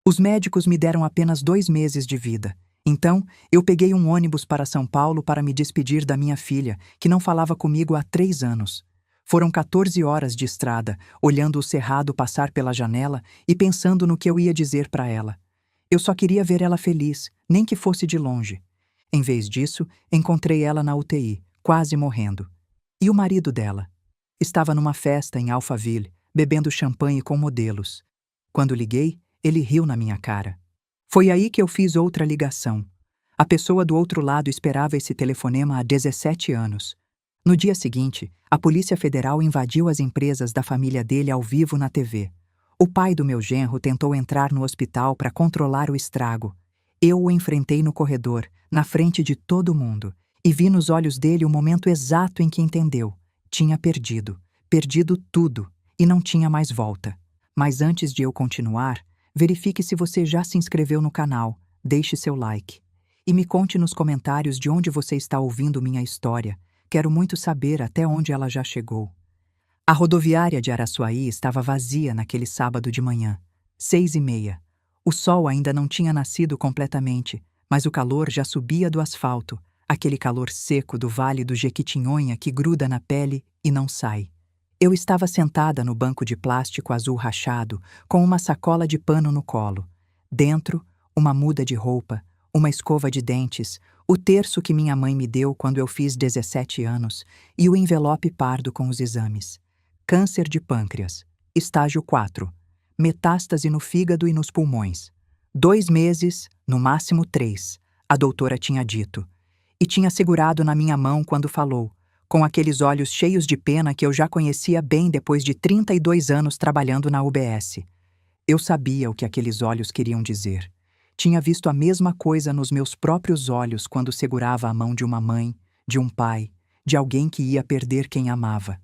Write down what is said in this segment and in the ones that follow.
Os médicos me deram apenas 2 meses de vida. Então, eu peguei um ônibus para São Paulo para me despedir da minha filha, que não falava comigo há 3 anos. Foram 14 horas de estrada, olhando o cerrado passar pela janela e pensando no que eu ia dizer para ela. Eu só queria ver ela feliz, nem que fosse de longe. Em vez disso, encontrei ela na UTI, quase morrendo. E o marido dela? Estava numa festa em Alphaville, bebendo champanhe com modelos. Quando liguei, ele riu na minha cara. Foi aí que eu fiz outra ligação. A pessoa do outro lado esperava esse telefonema há 17 anos. No dia seguinte, a Polícia Federal invadiu as empresas da família dele ao vivo na TV. O pai do meu genro tentou entrar no hospital para controlar o estrago. Eu o enfrentei no corredor, na frente de todo mundo, e vi nos olhos dele o momento exato em que entendeu. Tinha perdido tudo, e não tinha mais volta. Mas antes de eu continuar, verifique se você já se inscreveu no canal, deixe seu like. E me conte nos comentários de onde você está ouvindo minha história. Quero muito saber até onde ela já chegou. A rodoviária de Araçuaí estava vazia naquele sábado de manhã, 6h30. O sol ainda não tinha nascido completamente, mas o calor já subia do asfalto, aquele calor seco do Vale do Jequitinhonha que gruda na pele e não sai. Eu estava sentada no banco de plástico azul rachado, com uma sacola de pano no colo. Dentro, uma muda de roupa, uma escova de dentes, o terço que minha mãe me deu quando eu fiz 17 anos e o envelope pardo com os exames. Câncer de pâncreas, estágio 4, metástase no fígado e nos pulmões. 2 meses, no máximo 3, a doutora tinha dito. E tinha segurado na minha mão quando falou, com aqueles olhos cheios de pena que eu já conhecia bem depois de 32 anos trabalhando na UBS. Eu sabia o que aqueles olhos queriam dizer. Tinha visto a mesma coisa nos meus próprios olhos quando segurava a mão de uma mãe, de um pai, de alguém que ia perder quem amava.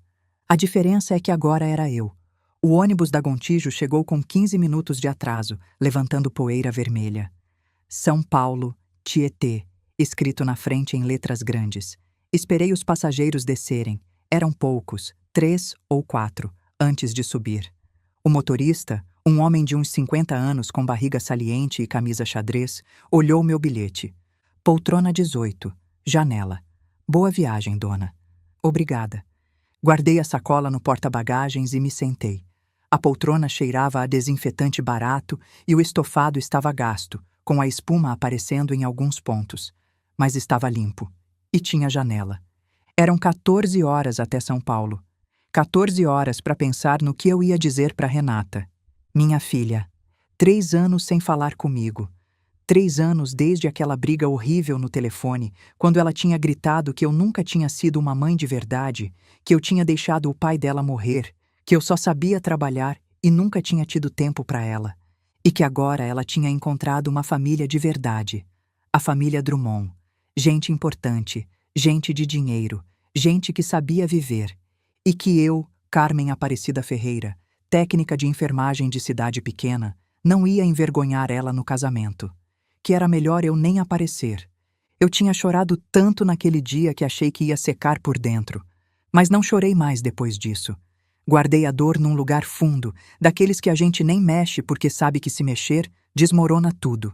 A diferença é que agora era eu. O ônibus da Gontijo chegou com 15 minutos de atraso, levantando poeira vermelha. São Paulo, Tietê, escrito na frente em letras grandes. Esperei os passageiros descerem. Eram poucos, 3 ou 4, antes de subir. O motorista, um homem de uns 50 anos com barriga saliente e camisa xadrez, olhou meu bilhete. Poltrona 18, janela. Boa viagem, dona. Obrigada. Guardei a sacola no porta-bagagens e me sentei. A poltrona cheirava a desinfetante barato e o estofado estava gasto, com a espuma aparecendo em alguns pontos. Mas estava limpo. E tinha janela. Eram 14 horas até São Paulo. 14 horas para pensar no que eu ia dizer para Renata. Minha filha. 3 anos sem falar comigo. 3 anos desde aquela briga horrível no telefone, quando ela tinha gritado que eu nunca tinha sido uma mãe de verdade, que eu tinha deixado o pai dela morrer, que eu só sabia trabalhar e nunca tinha tido tempo para ela. E que agora ela tinha encontrado uma família de verdade. A família Drummond. Gente importante, gente de dinheiro, gente que sabia viver. E que eu, Carmen Aparecida Ferreira, técnica de enfermagem de cidade pequena, não ia envergonhar ela no casamento. Que era melhor eu nem aparecer. Eu tinha chorado tanto naquele dia que achei que ia secar por dentro. Mas não chorei mais depois disso. Guardei a dor num lugar fundo, daqueles que a gente nem mexe porque sabe que se mexer, desmorona tudo.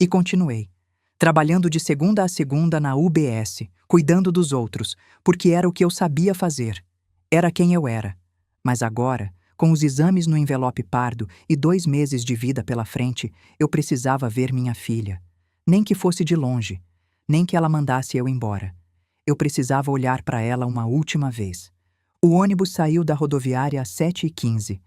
E continuei. Trabalhando de segunda a segunda na UBS, cuidando dos outros, porque era o que eu sabia fazer. Era quem eu era. Mas agora, com os exames no envelope pardo e 2 meses de vida pela frente, eu precisava ver minha filha. Nem que fosse de longe, nem que ela mandasse eu embora. Eu precisava olhar para ela uma última vez. O ônibus saiu da rodoviária às 7h15.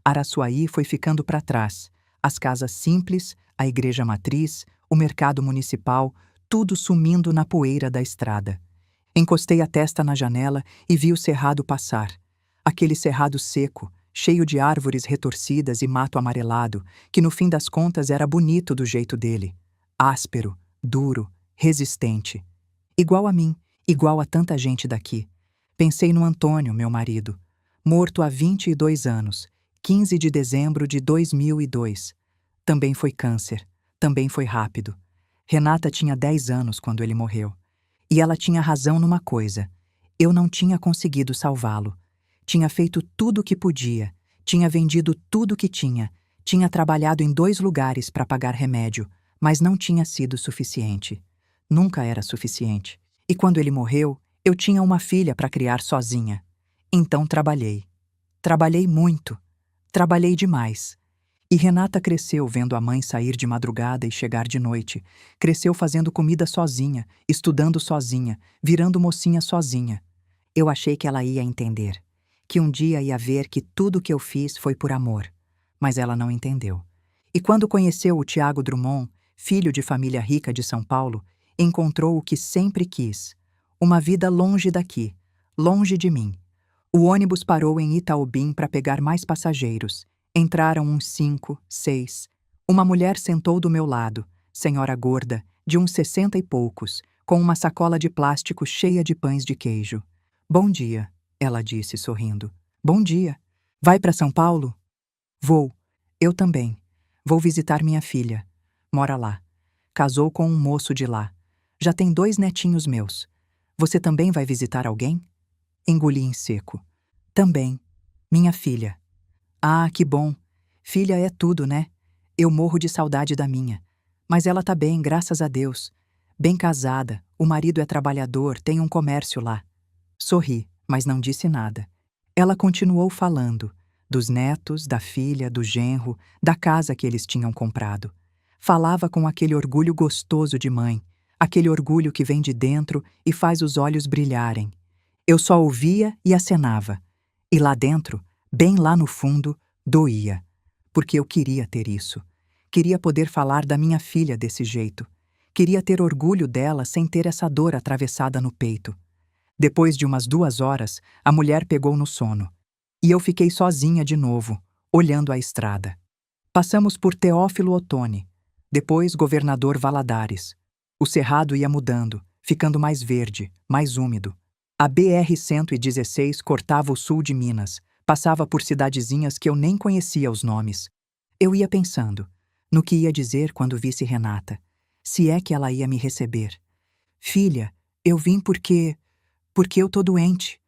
Araçuaí foi ficando para trás. As casas simples, a igreja matriz, o mercado municipal, tudo sumindo na poeira da estrada. Encostei a testa na janela e vi o cerrado passar. Aquele cerrado seco, cheio de árvores retorcidas e mato amarelado, que no fim das contas era bonito do jeito dele. Áspero, duro, resistente. Igual a mim, igual a tanta gente daqui. Pensei no Antônio, meu marido. Morto há 22 anos, 15 de dezembro de 2002. Também foi câncer, também foi rápido. Renata tinha 10 anos quando ele morreu. E ela tinha razão numa coisa. Eu não tinha conseguido salvá-lo. Tinha feito tudo o que podia, tinha vendido tudo o que tinha, Tinha trabalhado em 2 lugares para pagar remédio, mas não tinha sido suficiente. Nunca era suficiente. E quando ele morreu, eu tinha uma filha para criar sozinha. Então trabalhei. Trabalhei muito. Trabalhei demais. E Renata cresceu vendo a mãe sair de madrugada e chegar de noite. Cresceu fazendo comida sozinha, estudando sozinha, virando mocinha sozinha. Eu achei que ela ia entender. Que um dia ia ver que tudo que eu fiz foi por amor. Mas ela não entendeu. E quando conheceu o Tiago Drummond, filho de família rica de São Paulo, encontrou o que sempre quis. Uma vida longe daqui, longe de mim. O ônibus parou em Itaobim para pegar mais passageiros. Entraram uns 5, 6. Uma mulher sentou do meu lado, senhora gorda, de uns 60 e poucos, com uma sacola de plástico cheia de pães de queijo. Bom dia, ela disse sorrindo. Bom dia. Vai para São Paulo? Vou. Eu também. Vou visitar minha filha. Mora lá. Casou com um moço de lá. Já tem 2 netinhos meus. Você também vai visitar alguém? Engoli em seco. Também. Minha filha. Ah, que bom. Filha é tudo, né? Eu morro de saudade da minha. Mas ela tá bem, graças a Deus. Bem casada, o marido é trabalhador, tem um comércio lá. Sorri, mas não disse nada. Ela continuou falando. Dos netos, da filha, do genro, da casa que eles tinham comprado. Falava com aquele orgulho gostoso de mãe, aquele orgulho que vem de dentro e faz os olhos brilharem. Eu só ouvia e acenava. E lá dentro, bem lá no fundo, doía. Porque eu queria ter isso. Queria poder falar da minha filha desse jeito. Queria ter orgulho dela sem ter essa dor atravessada no peito. Depois de umas 2 horas, a mulher pegou no sono. E eu fiquei sozinha de novo, olhando a estrada. Passamos por Teófilo Otoni, depois Governador Valadares. O cerrado ia mudando, ficando mais verde, mais úmido. A BR-116 cortava o sul de Minas, passava por cidadezinhas que eu nem conhecia os nomes. Eu ia pensando no que ia dizer quando visse Renata, se é que ela ia me receber. Filha, eu vim porque eu tô doente.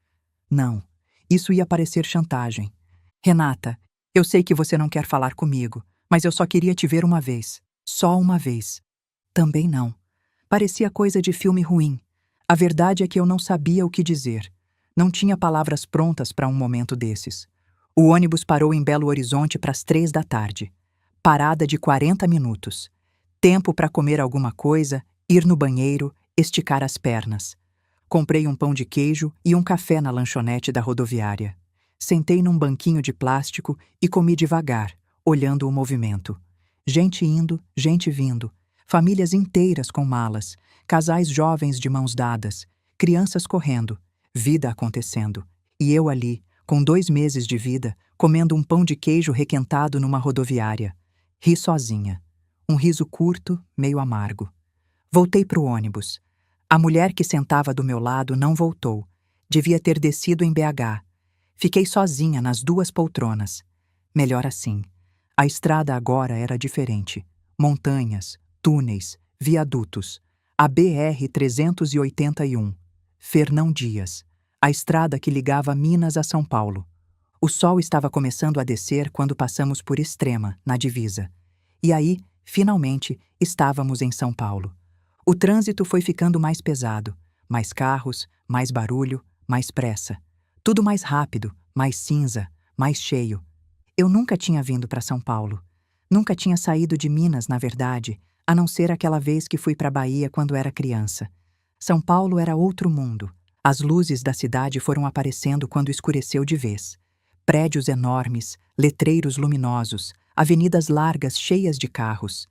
Não. Isso ia parecer chantagem. Renata, eu sei que você não quer falar comigo, mas eu só queria te ver uma vez. Só uma vez. Também não. Parecia coisa de filme ruim. A verdade é que eu não sabia o que dizer. Não tinha palavras prontas para um momento desses. O ônibus parou em Belo Horizonte para as 3 da tarde. Parada de 40 minutos. Tempo para comer alguma coisa, ir no banheiro, esticar as pernas. Comprei um pão de queijo e um café na lanchonete da rodoviária. Sentei num banquinho de plástico e comi devagar, olhando o movimento. Gente indo, gente vindo. Famílias inteiras com malas. Casais jovens de mãos dadas. Crianças correndo. Vida acontecendo. E eu ali, com 2 meses de vida, comendo um pão de queijo requentado numa rodoviária. Ri sozinha. Um riso curto, meio amargo. Voltei pro ônibus. A mulher que sentava do meu lado não voltou. Devia ter descido em BH. Fiquei sozinha nas 2 poltronas. Melhor assim. A estrada agora era diferente. Montanhas, túneis, viadutos. A BR-381. Fernão Dias. A estrada que ligava Minas a São Paulo. O sol estava começando a descer quando passamos por Extrema, na divisa. E aí, finalmente, estávamos em São Paulo. O trânsito foi ficando mais pesado. Mais carros, mais barulho, mais pressa. Tudo mais rápido, mais cinza, mais cheio. Eu nunca tinha vindo para São Paulo. Nunca tinha saído de Minas, na verdade, a não ser aquela vez que fui para Bahia quando era criança. São Paulo era outro mundo. As luzes da cidade foram aparecendo quando escureceu de vez. Prédios enormes, letreiros luminosos, avenidas largas cheias de carros.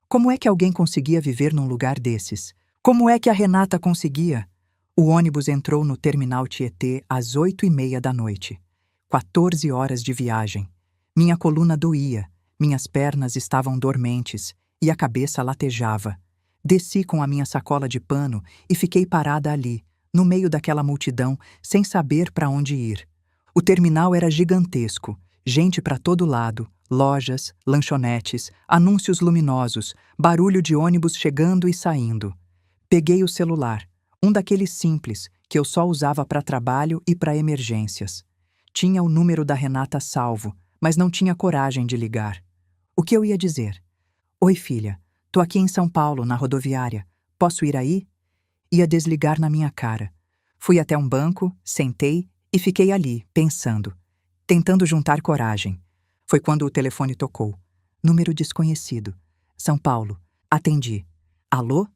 Como é que alguém conseguia viver num lugar desses? Como é que a Renata conseguia? O ônibus entrou no terminal Tietê às 8h30 da noite. 14 horas de viagem. Minha coluna doía, minhas pernas estavam dormentes e a cabeça latejava. Desci com a minha sacola de pano e fiquei parada ali, no meio daquela multidão, sem saber para onde ir. O terminal era gigantesco, gente para todo lado, lojas, lanchonetes, anúncios luminosos, barulho de ônibus chegando e saindo. Peguei o celular, um daqueles simples, que eu só usava para trabalho e para emergências. Tinha o número da Renata salvo, mas não tinha coragem de ligar. O que eu ia dizer? Oi, filha. Tô aqui em São Paulo, na rodoviária. Posso ir aí? Ia desligar na minha cara. Fui até um banco, sentei e fiquei ali, pensando, tentando juntar coragem. Foi quando o telefone tocou. Número desconhecido. São Paulo. Atendi. Alô?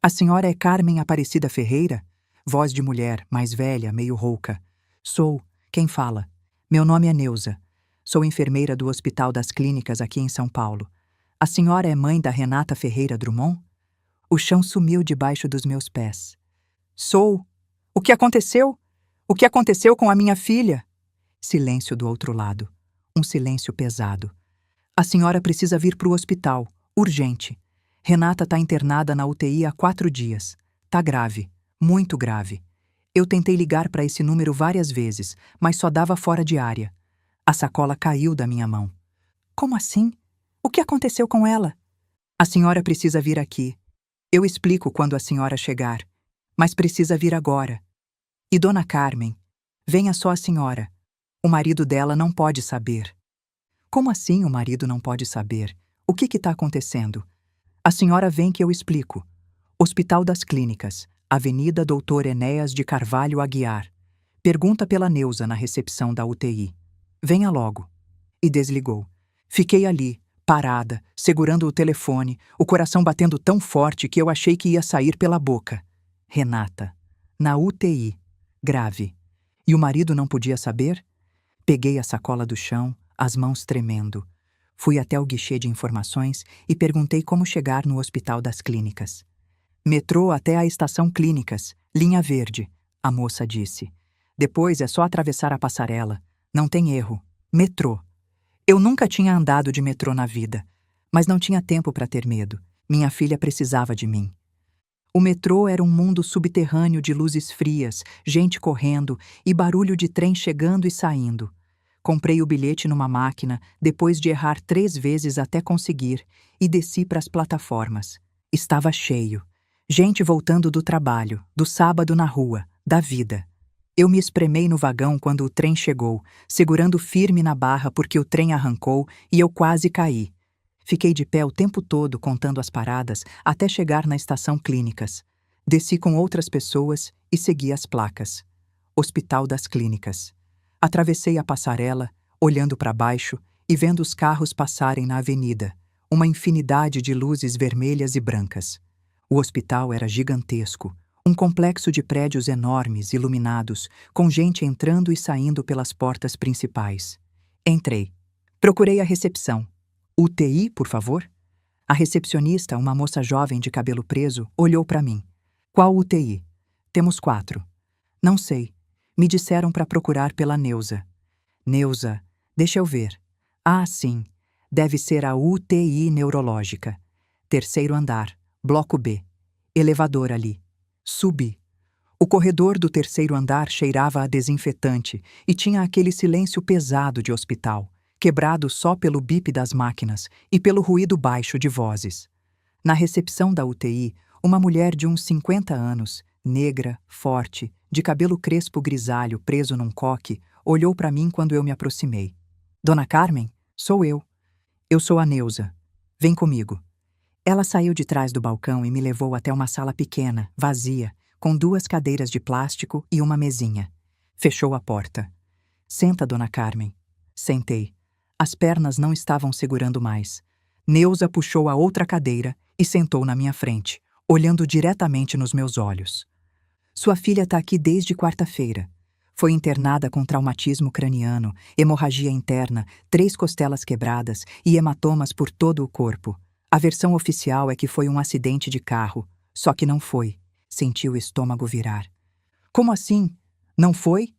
A senhora é Carmen Aparecida Ferreira? Voz de mulher, mais velha, meio rouca. Sou. Quem fala? Meu nome é Neuza. Sou enfermeira do Hospital das Clínicas aqui em São Paulo. A senhora é mãe da Renata Ferreira Drummond? O chão sumiu debaixo dos meus pés. Sou. O que aconteceu? O que aconteceu com a minha filha? Silêncio do outro lado. Um silêncio pesado. A senhora precisa vir para o hospital. Urgente. Renata está internada na UTI há 4 dias. Tá grave. Muito grave. Eu tentei ligar para esse número várias vezes, mas só dava fora de área. A sacola caiu da minha mão. Como assim? O que aconteceu com ela? A senhora precisa vir aqui. Eu explico quando a senhora chegar. Mas precisa vir agora. E Dona Carmen, venha só a senhora. O marido dela não pode saber. Como assim o marido não pode saber? O que está acontecendo? A senhora vem que eu explico. Hospital das Clínicas, Avenida Doutor Enéas de Carvalho Aguiar. Pergunta pela Neuza na recepção da UTI. Venha logo. E desligou. Fiquei ali, parada, segurando o telefone, o coração batendo tão forte que eu achei que ia sair pela boca. Renata. Na UTI. Grave. E o marido não podia saber? Peguei a sacola do chão, as mãos tremendo. Fui até o guichê de informações e perguntei como chegar no Hospital das Clínicas. Metrô até a Estação Clínicas, linha verde, a moça disse. Depois é só atravessar a passarela. Não tem erro. Metrô. Eu nunca tinha andado de metrô na vida, mas não tinha tempo para ter medo. Minha filha precisava de mim. O metrô era um mundo subterrâneo de luzes frias, gente correndo e barulho de trem chegando e saindo. Comprei o bilhete numa máquina, depois de errar 3 vezes até conseguir, e desci para as plataformas. Estava cheio. Gente voltando do trabalho, do sábado na rua, da vida. Eu me espremei no vagão quando o trem chegou, segurando firme na barra porque o trem arrancou e eu quase caí. Fiquei de pé o tempo todo contando as paradas até chegar na Estação Clínicas. Desci com outras pessoas e segui as placas. Hospital das Clínicas. Atravessei a passarela, olhando para baixo e vendo os carros passarem na avenida, uma infinidade de luzes vermelhas e brancas. O hospital era gigantesco, um complexo de prédios enormes, iluminados, com gente entrando e saindo pelas portas principais. Entrei. Procurei a recepção. UTI, por favor? A recepcionista, uma moça jovem de cabelo preso, olhou para mim. Qual UTI? Temos 4. Não sei. Me disseram para procurar pela Neuza. Neuza, deixa eu ver. Ah, sim. Deve ser a UTI neurológica. 3º andar, bloco B. Elevador ali. Subi. O corredor do 3º andar cheirava a desinfetante e tinha aquele silêncio pesado de hospital, quebrado só pelo bip das máquinas e pelo ruído baixo de vozes. Na recepção da UTI, uma mulher de uns 50 anos, negra, forte, de cabelo crespo grisalho preso num coque, olhou para mim quando eu me aproximei. Dona Carmen? Sou eu. Eu sou a Neuza. Vem comigo. Ela saiu de trás do balcão e me levou até uma sala pequena, vazia, com 2 cadeiras de plástico e uma mesinha. Fechou a porta. Senta, Dona Carmen. Sentei. As pernas não estavam segurando mais. Neuza puxou a outra cadeira e sentou na minha frente, olhando diretamente nos meus olhos. Sua filha está aqui desde quarta-feira. Foi internada com traumatismo craniano, hemorragia interna, 3 costelas quebradas e hematomas por todo o corpo. A versão oficial é que foi um acidente de carro, só que não foi. Senti o estômago virar. Como assim? Não foi?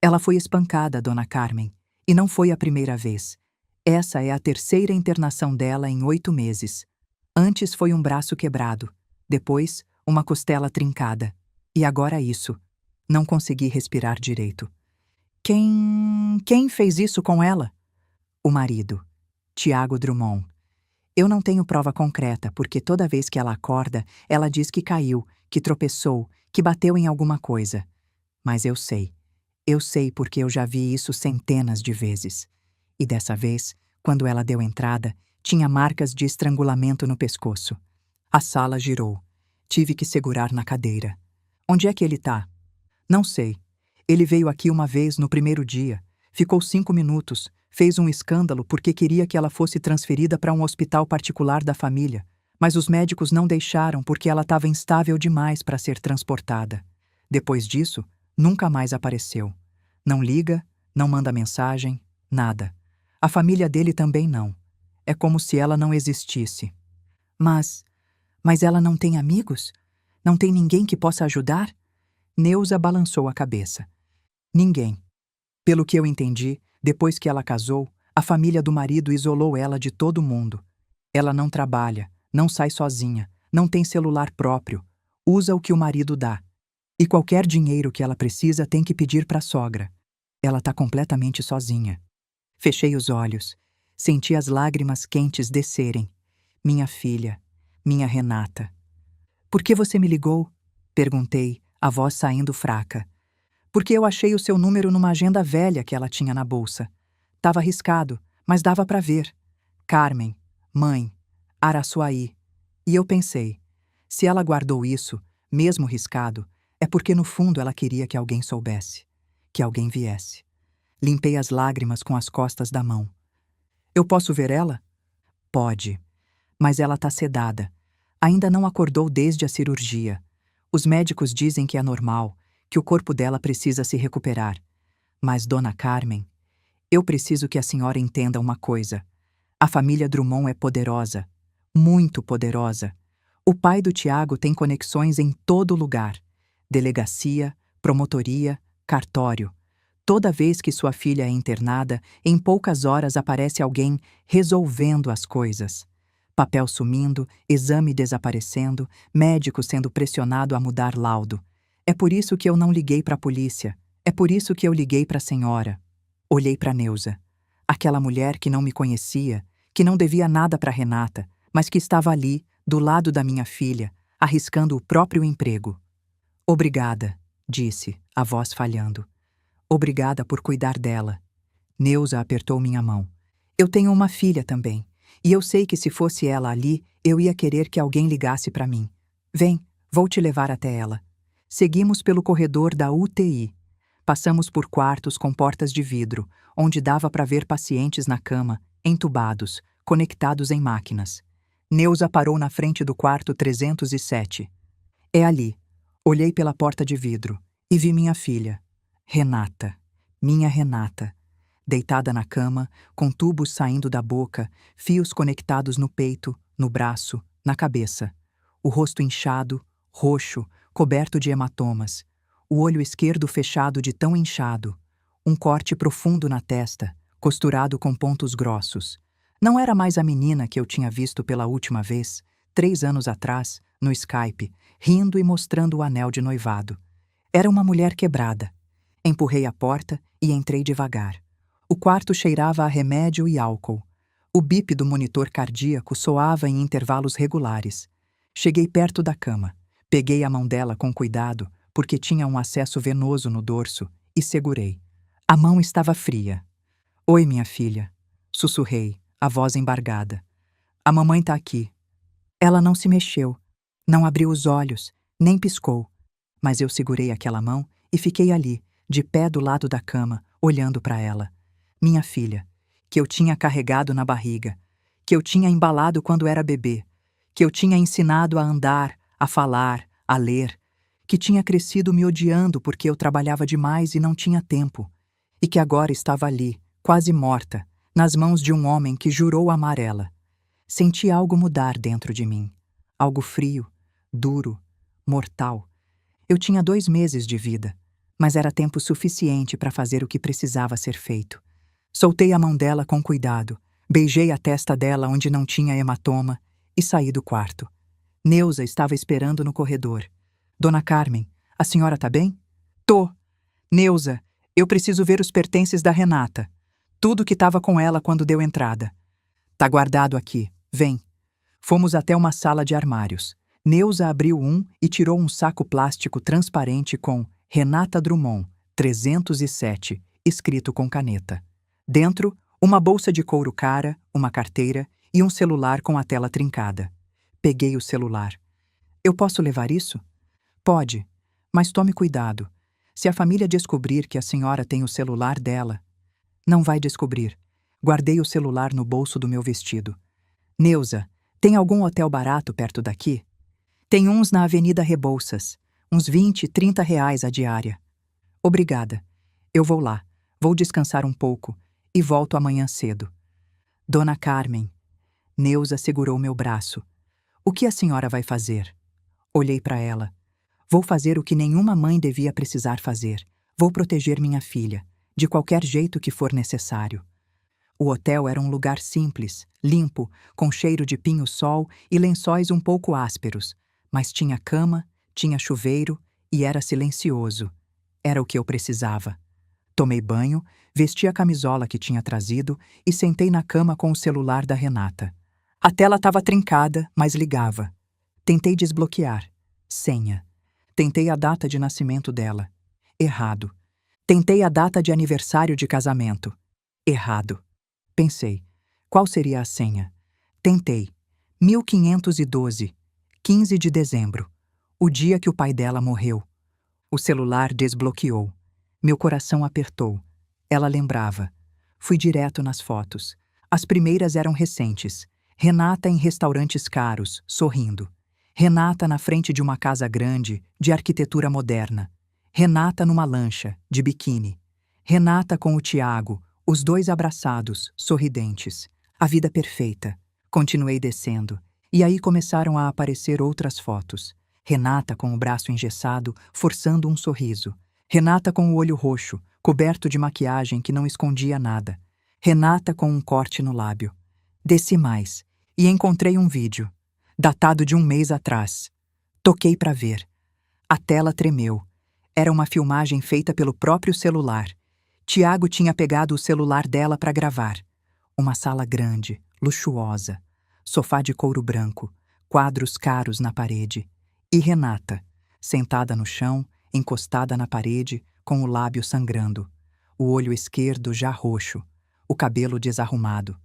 Ela foi espancada, Dona Carmen, e não foi a primeira vez. Essa é a 3ª internação dela em 8 meses. Antes foi um braço quebrado, depois uma costela trincada. E agora isso. Não consegui respirar direito. Quem fez isso com ela? O marido, Tiago Drummond. Eu não tenho prova concreta, porque toda vez que ela acorda, ela diz que caiu, que tropeçou, que bateu em alguma coisa. Mas eu sei. Eu sei porque eu já vi isso centenas de vezes. E dessa vez, quando ela deu entrada, Tinha marcas de estrangulamento no pescoço. A sala girou. Tive que segurar na cadeira. Onde é que ele tá? Não sei. Ele veio aqui uma vez no primeiro dia. Ficou 5 minutos. Fez um escândalo porque queria que ela fosse transferida para um hospital particular da família. Mas os médicos não deixaram porque ela estava instável demais para ser transportada. Depois disso, nunca mais apareceu. Não liga, não manda mensagem, nada. A família dele também não. É como se ela não existisse. Mas ela não tem amigos? Não tem ninguém que possa ajudar? Neuza balançou a cabeça. Ninguém. Pelo que eu entendi, depois que ela casou, a família do marido isolou ela de todo mundo. Ela não trabalha, não sai sozinha, não tem celular próprio, usa o que o marido dá. E qualquer dinheiro que ela precisa tem que pedir para a sogra. Ela está completamente sozinha. Fechei os olhos. Senti as lágrimas quentes descerem. Minha filha, minha Renata. Por que você me ligou? Perguntei, a voz saindo fraca. Porque eu achei o seu número numa agenda velha que ela tinha na bolsa. Tava riscado, mas dava para ver. Carmen, mãe, Araçuaí. E eu pensei, se ela guardou isso, mesmo riscado, é porque no fundo ela queria que alguém soubesse, que alguém viesse. Limpei as lágrimas com as costas da mão. Eu posso ver ela? Pode. Mas ela tá sedada. Ainda não acordou desde a cirurgia. Os médicos dizem que é normal, que o corpo dela precisa se recuperar. Mas, Dona Carmen, eu preciso que a senhora entenda uma coisa. A família Drummond é poderosa, muito poderosa. O pai do Tiago tem conexões em todo lugar. Delegacia, promotoria, cartório. Toda vez que sua filha é internada, em poucas horas aparece alguém resolvendo as coisas. Papel sumindo, exame desaparecendo, médico sendo pressionado a mudar laudo. É por isso que eu não liguei para a polícia. É por isso que eu liguei para a senhora. Olhei para Neuza. Aquela mulher que não me conhecia, que não devia nada para Renata, mas que estava ali, do lado da minha filha, arriscando o próprio emprego. Obrigada, disse, a voz falhando. Obrigada por cuidar dela. Neuza apertou minha mão. Eu tenho uma filha também, e eu sei que se fosse ela ali, eu ia querer que alguém ligasse para mim. Vem, vou te levar até ela. Seguimos pelo corredor da UTI. Passamos por quartos com portas de vidro, onde dava para ver pacientes na cama, entubados, conectados em máquinas. Neuza parou na frente do quarto 307. É ali. Olhei pela porta de vidro e vi minha filha, Renata, minha Renata, deitada na cama, com tubos saindo da boca, fios conectados no peito, no braço, na cabeça. O rosto inchado, roxo, coberto de hematomas. O olho esquerdo fechado de tão inchado. Um corte profundo na testa, costurado com pontos grossos. Não era mais a menina que eu tinha visto pela última vez, 3 anos atrás, no Skype, rindo e mostrando o anel de noivado. Era uma mulher quebrada. Empurrei a porta e entrei devagar. O quarto cheirava a remédio e álcool. O bip do monitor cardíaco soava em intervalos regulares. Cheguei perto da cama. Peguei a mão dela com cuidado, porque tinha um acesso venoso no dorso, e segurei. A mão estava fria. Oi, minha filha. Sussurrei, a voz embargada. A mamãe tá aqui. Ela não se mexeu, não abriu os olhos, nem piscou. Mas eu segurei aquela mão e fiquei ali, de pé do lado da cama, olhando para ela. Minha filha, que eu tinha carregado na barriga, que eu tinha embalado quando era bebê, que eu tinha ensinado a andar, a falar, a ler, que tinha crescido me odiando porque eu trabalhava demais e não tinha tempo, e que agora estava ali, quase morta, nas mãos de um homem que jurou amar ela. Senti algo mudar dentro de mim, algo frio, duro, mortal. Eu tinha 2 meses de vida, mas era tempo suficiente para fazer o que precisava ser feito. Soltei a mão dela com cuidado, beijei a testa dela onde não tinha hematoma e saí do quarto. Neuza estava esperando no corredor. Dona Carmen, a senhora tá bem? Tô. Neuza, eu preciso ver os pertences da Renata. Tudo que estava com ela quando deu entrada. Tá guardado aqui. Vem. Fomos até uma sala de armários. Neuza abriu um e tirou um saco plástico transparente com Renata Drummond, 307, escrito com caneta. Dentro, uma bolsa de couro cara, uma carteira e um celular com a tela trincada. Peguei o celular. Eu posso levar isso? Pode, mas tome cuidado. Se a família descobrir que a senhora tem o celular dela, não vai descobrir. Guardei o celular no bolso do meu vestido. Neuza, tem algum hotel barato perto daqui? Tem uns na Avenida Rebouças. Uns 20, 30 reais a diária. Obrigada. Eu vou lá. Vou descansar um pouco e volto amanhã cedo. Dona Carmen. Neuza segurou meu braço. O que a senhora vai fazer? Olhei para ela. Vou fazer o que nenhuma mãe devia precisar fazer. Vou proteger minha filha, de qualquer jeito que for necessário. O hotel era um lugar simples, limpo, com cheiro de pinho-sol e lençóis um pouco ásperos, mas tinha cama, tinha chuveiro e era silencioso. Era o que eu precisava. Tomei banho, vesti a camisola que tinha trazido e sentei na cama com o celular da Renata. A tela estava trincada, mas ligava. Tentei desbloquear. Senha. Tentei a data de nascimento dela. Errado. Tentei a data de aniversário de casamento. Errado. Pensei, qual seria a senha? Tentei. 1512, 15 de dezembro, o dia que o pai dela morreu. O celular desbloqueou. Meu coração apertou. Ela lembrava. Fui direto nas fotos. As primeiras eram recentes. Renata em restaurantes caros, sorrindo. Renata na frente de uma casa grande, de arquitetura moderna. Renata numa lancha, de biquíni. Renata com o Tiago, os dois abraçados, sorridentes. A vida perfeita. Continuei descendo. E aí começaram a aparecer outras fotos. Renata com o braço engessado, forçando um sorriso. Renata com o olho roxo, coberto de maquiagem que não escondia nada. Renata com um corte no lábio. Desci mais e encontrei um vídeo, datado de um mês atrás. Toquei para ver. A tela tremeu. Era uma filmagem feita pelo próprio celular. Tiago tinha pegado o celular dela para gravar. Uma sala grande, luxuosa. Sofá de couro branco, quadros caros na parede. E Renata, sentada no chão, encostada na parede, com o lábio sangrando. O olho esquerdo já roxo, o cabelo desarrumado.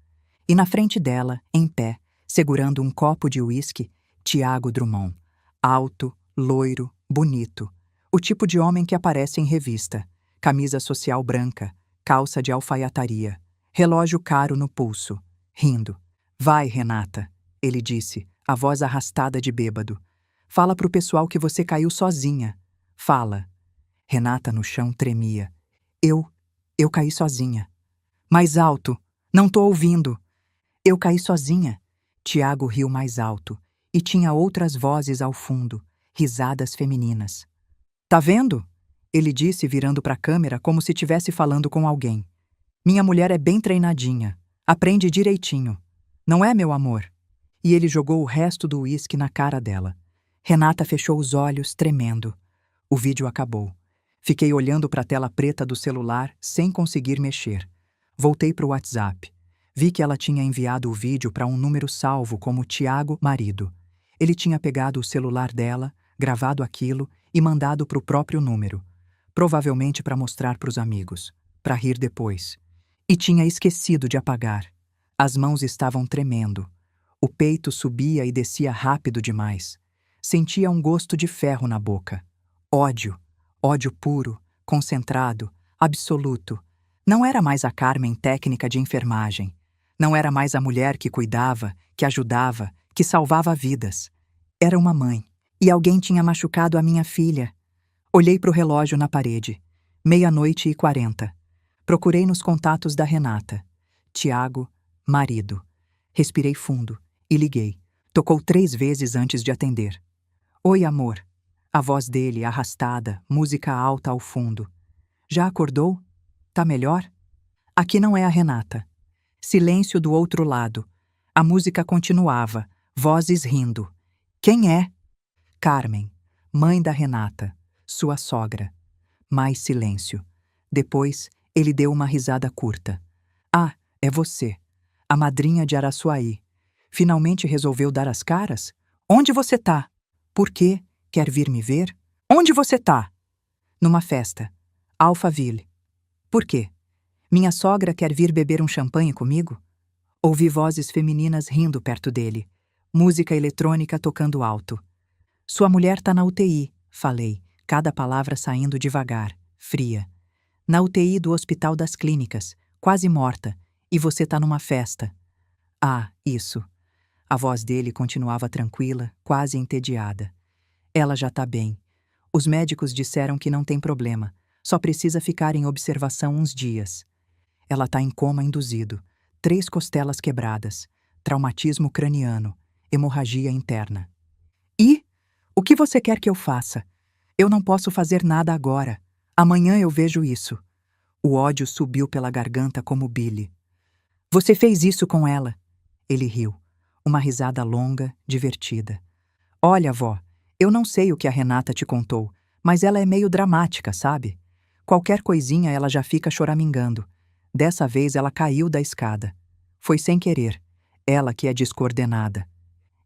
E na frente dela, em pé, segurando um copo de uísque, Tiago Drummond. Alto, loiro, bonito. O tipo de homem que aparece em revista. Camisa social branca, calça de alfaiataria. Relógio caro no pulso. Rindo. Vai, Renata, ele disse, a voz arrastada de bêbado. Fala pro pessoal que você caiu sozinha. Fala. Renata no chão tremia. Eu caí sozinha. Mais alto. Não tô ouvindo. Eu caí sozinha. Tiago riu mais alto. E tinha outras vozes ao fundo, risadas femininas. Tá vendo? Ele disse virando para a câmera como se estivesse falando com alguém. Minha mulher é bem treinadinha. Aprende direitinho. Não é, meu amor? E ele jogou o resto do uísque na cara dela. Renata fechou os olhos, tremendo. O vídeo acabou. Fiquei olhando para a tela preta do celular, sem conseguir mexer. Voltei para o WhatsApp. Vi que ela tinha enviado o vídeo para um número salvo como Tiago Marido. Ele tinha pegado o celular dela, gravado aquilo e mandado para o próprio número. Provavelmente para mostrar para os amigos, para rir depois. E tinha esquecido de apagar. As mãos estavam tremendo. O peito subia e descia rápido demais. Sentia um gosto de ferro na boca. Ódio. Ódio puro, concentrado, absoluto. Não era mais a Carmen técnica de enfermagem. Não era mais a mulher que cuidava, que ajudava, que salvava vidas. Era uma mãe. E alguém tinha machucado a minha filha. Olhei para o relógio na parede. 00:40. Procurei nos contatos da Renata. Tiago, marido. Respirei fundo e liguei. Tocou 3 vezes antes de atender. Oi, amor. A voz dele, arrastada, música alta ao fundo. Já acordou? Tá melhor? Aqui não é a Renata. Silêncio do outro lado. A música continuava, vozes rindo. Quem é? Carmen, mãe da Renata, sua sogra. Mais silêncio. Depois, ele deu uma risada curta. Ah, é você. A madrinha de Araçuaí. Finalmente resolveu dar as caras? Onde você tá? Por quê? Quer vir me ver? Onde você tá? Numa festa. Alphaville. Por quê? Minha sogra quer vir beber um champanhe comigo? Ouvi vozes femininas rindo perto dele, música eletrônica tocando alto. Sua mulher tá na UTI, falei, cada palavra saindo devagar, fria. Na UTI do Hospital das Clínicas, quase morta, e você tá numa festa. Ah, isso. A voz dele continuava tranquila, quase entediada. Ela já tá bem. Os médicos disseram que não tem problema, só precisa ficar em observação uns dias. Ela tá em coma induzido, 3 costelas quebradas, traumatismo craniano, hemorragia interna. E? O que você quer que eu faça? Eu não posso fazer nada agora. Amanhã eu vejo isso. O ódio subiu pela garganta como bile. Você fez isso com ela? Ele riu. Uma risada longa, divertida. Olha, vó, eu não sei o que a Renata te contou, mas ela é meio dramática, sabe? Qualquer coisinha ela já fica choramingando. Dessa vez ela caiu da escada. Foi sem querer. Ela que é descoordenada.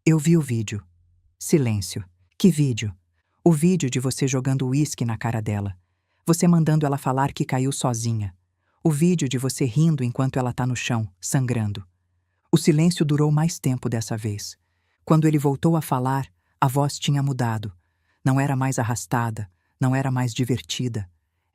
Eu vi o vídeo. Silêncio. Que vídeo? O vídeo de você jogando uísque na cara dela. Você mandando ela falar que caiu sozinha. O vídeo de você rindo enquanto ela tá no chão, sangrando. O silêncio durou mais tempo dessa vez. Quando ele voltou a falar, a voz tinha mudado. Não era mais arrastada, não era mais divertida.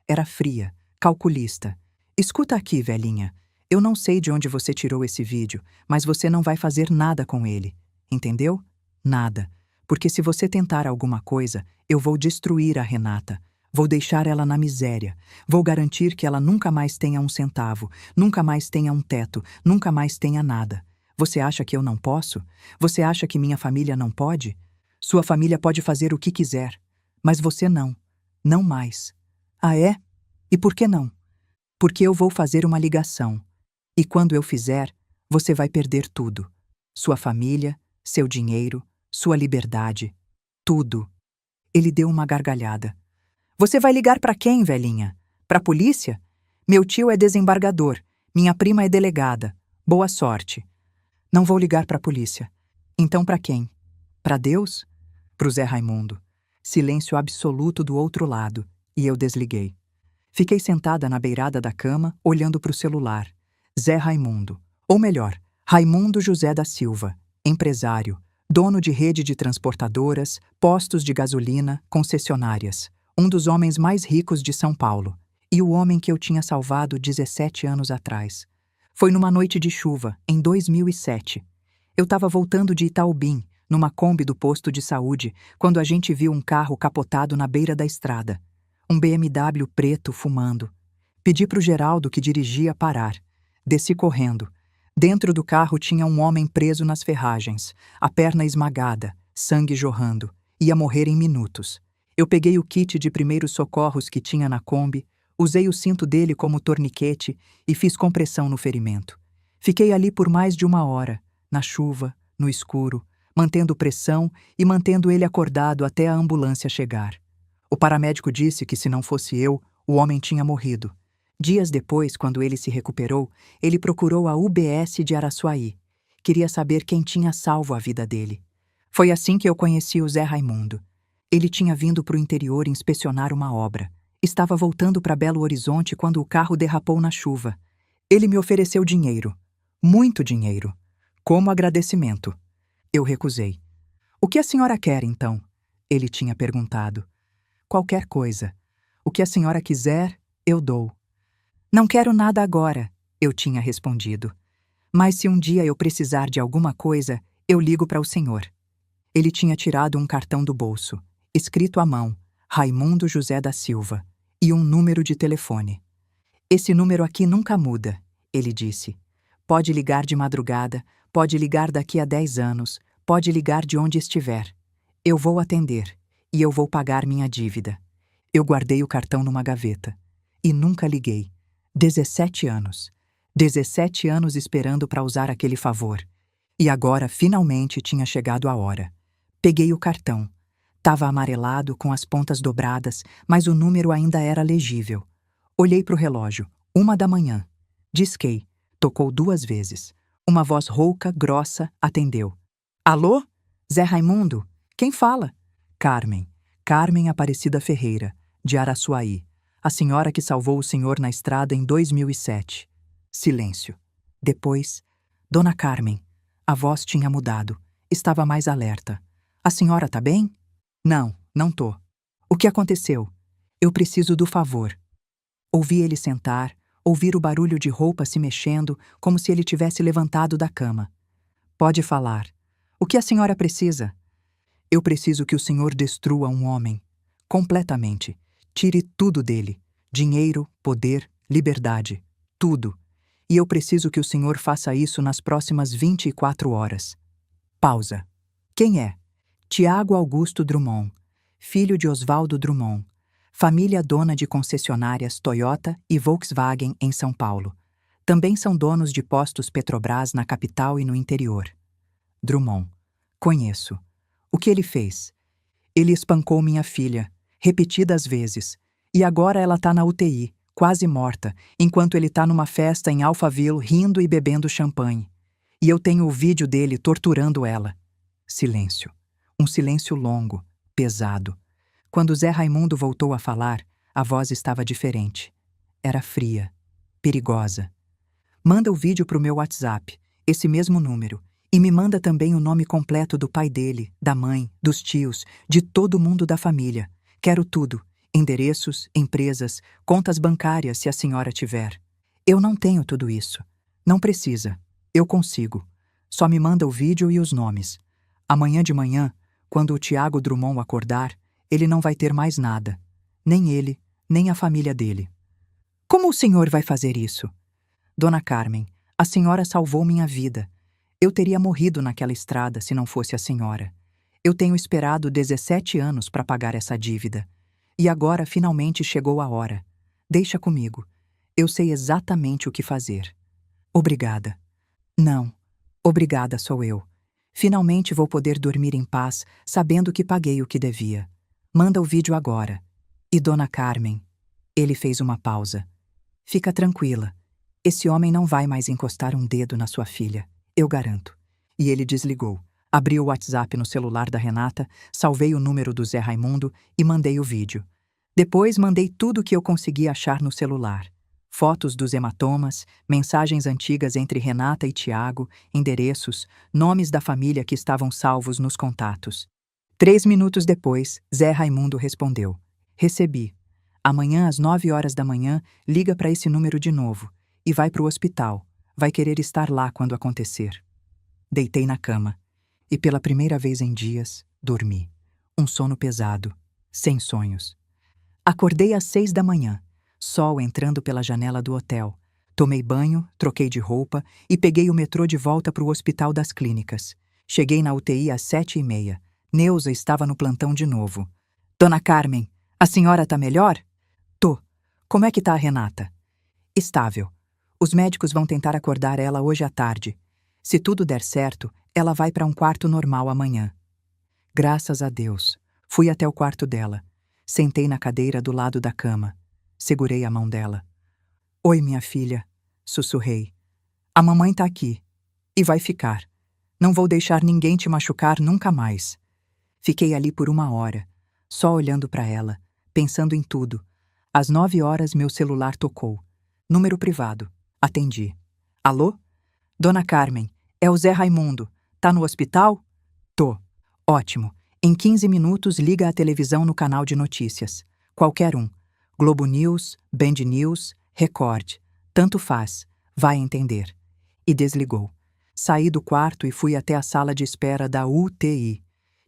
Era fria, calculista. Escuta aqui, velhinha. Eu não sei de onde você tirou esse vídeo, mas você não vai fazer nada com ele. Entendeu? Nada. Porque se você tentar alguma coisa, eu vou destruir a Renata. Vou deixar ela na miséria. Vou garantir que ela nunca mais tenha um centavo, nunca mais tenha um teto, nunca mais tenha nada. Você acha que eu não posso? Você acha que minha família não pode? Sua família pode fazer o que quiser, mas você não. Não mais. Ah, é? E por que não? Porque eu vou fazer uma ligação. E quando eu fizer, você vai perder tudo. Sua família, seu dinheiro, sua liberdade. Tudo. Ele deu uma gargalhada. Você vai ligar para quem, velhinha? Para a polícia? Meu tio é desembargador. Minha prima é delegada. Boa sorte. Não vou ligar para a polícia. Então para quem? Para Deus? Para o Zé Raimundo. Silêncio absoluto do outro lado, e eu desliguei. Fiquei sentada na beirada da cama, olhando para o celular. Zé Raimundo. Ou melhor, Raimundo José da Silva, empresário, dono de rede de transportadoras, postos de gasolina, concessionárias. Um dos homens mais ricos de São Paulo. E o homem que eu tinha salvado 17 anos atrás. Foi numa noite de chuva, em 2007. Eu estava voltando de Itaubim, numa Kombi do posto de saúde, quando a gente viu um carro capotado na beira da estrada. Um BMW preto fumando. Pedi pro Geraldo, que dirigia, parar. Desci correndo. Dentro do carro tinha um homem preso nas ferragens, a perna esmagada, sangue jorrando. Ia morrer em minutos. Eu peguei o kit de primeiros socorros que tinha na Kombi, usei o cinto dele como torniquete e fiz compressão no ferimento. Fiquei ali por mais de 1 hora, na chuva, no escuro, mantendo pressão e mantendo ele acordado até a ambulância chegar. O paramédico disse que se não fosse eu, o homem tinha morrido. Dias depois, quando ele se recuperou, ele procurou a UBS de Araçuaí. Queria saber quem tinha salvo a vida dele. Foi assim que eu conheci o Zé Raimundo. Ele tinha vindo para o interior inspecionar uma obra. Estava voltando para Belo Horizonte quando o carro derrapou na chuva. Ele me ofereceu dinheiro. Muito dinheiro. Como agradecimento. Eu recusei. O que a senhora quer, então? Ele tinha perguntado. Qualquer coisa. O que a senhora quiser, eu dou. Não quero nada agora, eu tinha respondido. Mas se um dia eu precisar de alguma coisa, eu ligo para o senhor. Ele tinha tirado um cartão do bolso, escrito à mão, Raimundo José da Silva, e um número de telefone. Esse número aqui nunca muda, ele disse. Pode ligar de madrugada, pode ligar daqui a 10 anos, pode ligar de onde estiver. Eu vou atender, e eu vou pagar minha dívida. Eu guardei o cartão numa gaveta. E nunca liguei. 17 anos. 17 anos esperando para usar aquele favor. E agora, finalmente, tinha chegado a hora. Peguei o cartão. Tava amarelado, com as pontas dobradas, mas o número ainda era legível. Olhei para o relógio. 1 da manhã. Disquei. Tocou 2 vezes. Uma voz rouca, grossa, atendeu. Alô? Zé Raimundo? Quem fala? Carmen. Carmen Aparecida Ferreira, de Araçuaí. A senhora que salvou o senhor na estrada em 2007. Silêncio. Depois, Dona Carmen. A voz tinha mudado. Estava mais alerta. A senhora tá bem? Não, não tô. O que aconteceu? Eu preciso do favor. Ouvi ele sentar, ouvir o barulho de roupa se mexendo, como se ele tivesse levantado da cama. Pode falar. O que a senhora precisa? Eu preciso que o senhor destrua um homem. Completamente. Tire tudo dele. Dinheiro, poder, liberdade. Tudo. E eu preciso que o senhor faça isso nas próximas 24 horas. Pausa. Quem é? Tiago Augusto Drummond, filho de Oswaldo Drummond, família dona de concessionárias Toyota e Volkswagen em São Paulo. Também são donos de postos Petrobras na capital e no interior. Drummond. Conheço. O que ele fez? Ele espancou minha filha, repetidas vezes, e agora ela tá na UTI, quase morta, enquanto ele tá numa festa em Alphaville rindo e bebendo champanhe. E eu tenho o vídeo dele torturando ela. Silêncio. Um silêncio longo, pesado. Quando Zé Raimundo voltou a falar, a voz estava diferente. Era fria, perigosa. Manda o vídeo pro meu WhatsApp, esse mesmo número, e me manda também o nome completo do pai dele, da mãe, dos tios, de todo mundo da família. Quero tudo. Endereços, empresas, contas bancárias se a senhora tiver. Eu não tenho tudo isso. Não precisa. Eu consigo. Só me manda o vídeo e os nomes. Amanhã de manhã, quando o Tiago Drummond acordar, ele não vai ter mais nada. Nem ele, nem a família dele. Como o senhor vai fazer isso? Dona Carmen, a senhora salvou minha vida. Eu teria morrido naquela estrada se não fosse a senhora. Eu tenho esperado 17 anos para pagar essa dívida. E agora finalmente chegou a hora. Deixa comigo. Eu sei exatamente o que fazer. Obrigada. Não. Obrigada sou eu. Finalmente vou poder dormir em paz, sabendo que paguei o que devia. Manda o vídeo agora. E Dona Carmen? Ele fez uma pausa. Fica tranquila. Esse homem não vai mais encostar um dedo na sua filha. Eu garanto. E ele desligou. Abri o WhatsApp no celular da Renata, salvei o número do Zé Raimundo e mandei o vídeo. Depois mandei tudo o que eu consegui achar no celular. Fotos dos hematomas, mensagens antigas entre Renata e Tiago, endereços, nomes da família que estavam salvos nos contatos. 3 minutos depois, Zé Raimundo respondeu. Recebi. Amanhã às 9 horas da manhã, liga para esse número de novo. E vai para o hospital. Vai querer estar lá quando acontecer. Deitei na cama. E pela primeira vez em dias, dormi. Um sono pesado, sem sonhos. Acordei às 6 da manhã. Sol entrando pela janela do hotel. Tomei banho, troquei de roupa e peguei o metrô de volta para o Hospital das Clínicas. Cheguei na UTI às 7h30. Neuza estava no plantão de novo. Dona Carmen, a senhora tá melhor? Tô. Como é que tá a Renata? Estável. Os médicos vão tentar acordar ela hoje à tarde. Se tudo der certo, ela vai para um quarto normal amanhã. Graças a Deus. Fui até o quarto dela. Sentei na cadeira do lado da cama. Segurei a mão dela. Oi, minha filha, sussurrei. A mamãe tá aqui. E vai ficar. Não vou deixar ninguém te machucar nunca mais. Fiquei ali por 1 hora, só olhando para ela, pensando em tudo. Às 9 horas, meu celular tocou. Número privado. Atendi. Alô? Dona Carmen, é o Zé Raimundo. Tá no hospital? Tô. Ótimo. Em 15 minutos, liga a televisão no canal de notícias. Qualquer um. Globo News, Band News, Record. Tanto faz. Vai entender. E desligou. Saí do quarto e fui até a sala de espera da UTI.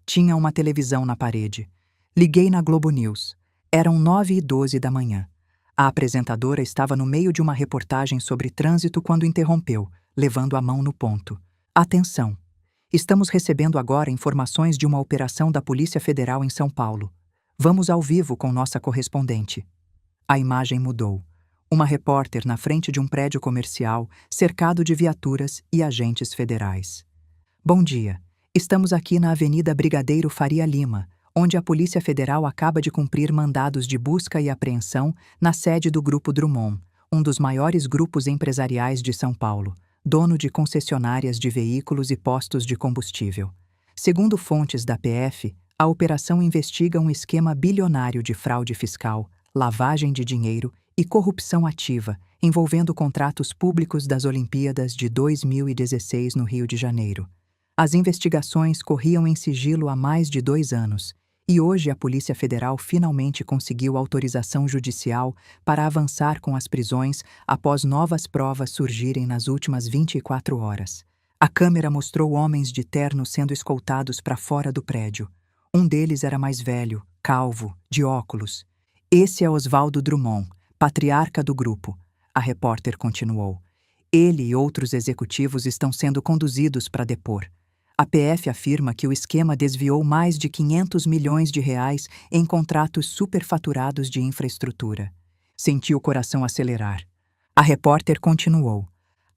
Tinha uma televisão na parede. Liguei na Globo News. Eram 9h12 da manhã. A apresentadora estava no meio de uma reportagem sobre trânsito quando interrompeu, levando a mão no ponto. Atenção! Estamos recebendo agora informações de uma operação da Polícia Federal em São Paulo. Vamos ao vivo com nossa correspondente. A imagem mudou. Uma repórter na frente de um prédio comercial, cercado de viaturas e agentes federais. Bom dia. Estamos aqui na Avenida Brigadeiro Faria Lima, onde a Polícia Federal acaba de cumprir mandados de busca e apreensão na sede do Grupo Drummond, um dos maiores grupos empresariais de São Paulo, dono de concessionárias de veículos e postos de combustível. Segundo fontes da PF, a operação investiga um esquema bilionário de fraude fiscal, lavagem de dinheiro e corrupção ativa envolvendo contratos públicos das Olimpíadas de 2016 no Rio de Janeiro. As investigações corriam em sigilo há mais de 2 anos, e hoje a Polícia Federal finalmente conseguiu autorização judicial para avançar com as prisões após novas provas surgirem nas últimas 24 horas. A câmera mostrou homens de terno sendo escoltados para fora do prédio. Um deles era mais velho, calvo, de óculos. Esse é Oswaldo Drummond, patriarca do grupo, a repórter continuou. Ele e outros executivos estão sendo conduzidos para depor. A PF afirma que o esquema desviou mais de 500 milhões de reais em contratos superfaturados de infraestrutura. Senti o coração acelerar. A repórter continuou.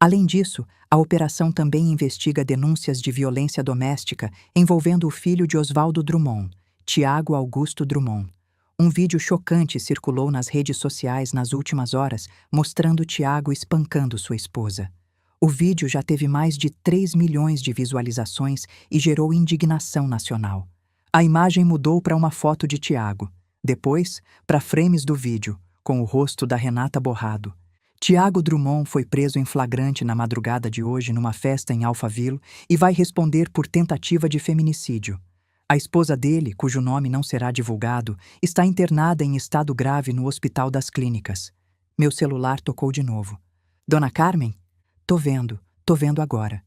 Além disso, a operação também investiga denúncias de violência doméstica envolvendo o filho de Oswaldo Drummond, Tiago Augusto Drummond. Um vídeo chocante circulou nas redes sociais nas últimas horas, mostrando Tiago espancando sua esposa. O vídeo já teve mais de 3 milhões de visualizações e gerou indignação nacional. A imagem mudou para uma foto de Tiago. Depois, para frames do vídeo, com o rosto da Renata borrado. Tiago Drummond foi preso em flagrante na madrugada de hoje numa festa em Alphaville e vai responder por tentativa de feminicídio. A esposa dele, cujo nome não será divulgado, está internada em estado grave no Hospital das Clínicas. Meu celular tocou de novo. Dona Carmen? Tô vendo agora.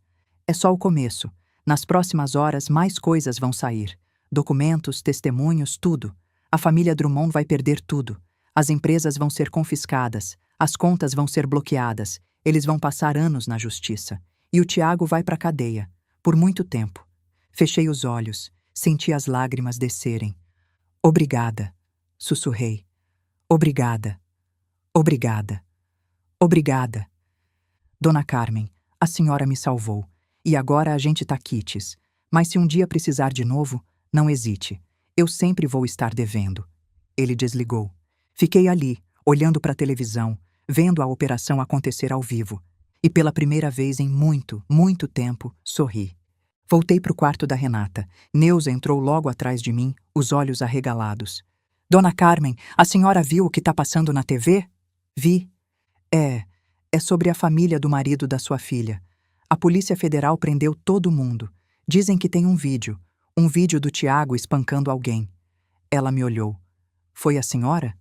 É só o começo. Nas próximas horas, mais coisas vão sair. Documentos, testemunhos, tudo. A família Drummond vai perder tudo. As empresas vão ser confiscadas. As contas vão ser bloqueadas. Eles vão passar anos na justiça. E o Tiago vai pra cadeia. Por muito tempo. Fechei os olhos. Senti as lágrimas descerem. Obrigada, sussurrei. Obrigada. Obrigada. Obrigada. Dona Carmen, a senhora me salvou. E agora a gente tá quites. Mas se um dia precisar de novo, não hesite. Eu sempre vou estar devendo. Ele desligou. Fiquei ali, olhando para a televisão, vendo a operação acontecer ao vivo. E pela primeira vez em muito, muito tempo, sorri. Voltei para o quarto da Renata. Neuza entrou logo atrás de mim, os olhos arregalados. Dona Carmen, a senhora viu o que tá passando na TV? Vi. É sobre a família do marido da sua filha. A Polícia Federal prendeu todo mundo. Dizem que tem um vídeo do Tiago espancando alguém. Ela me olhou. Foi a senhora?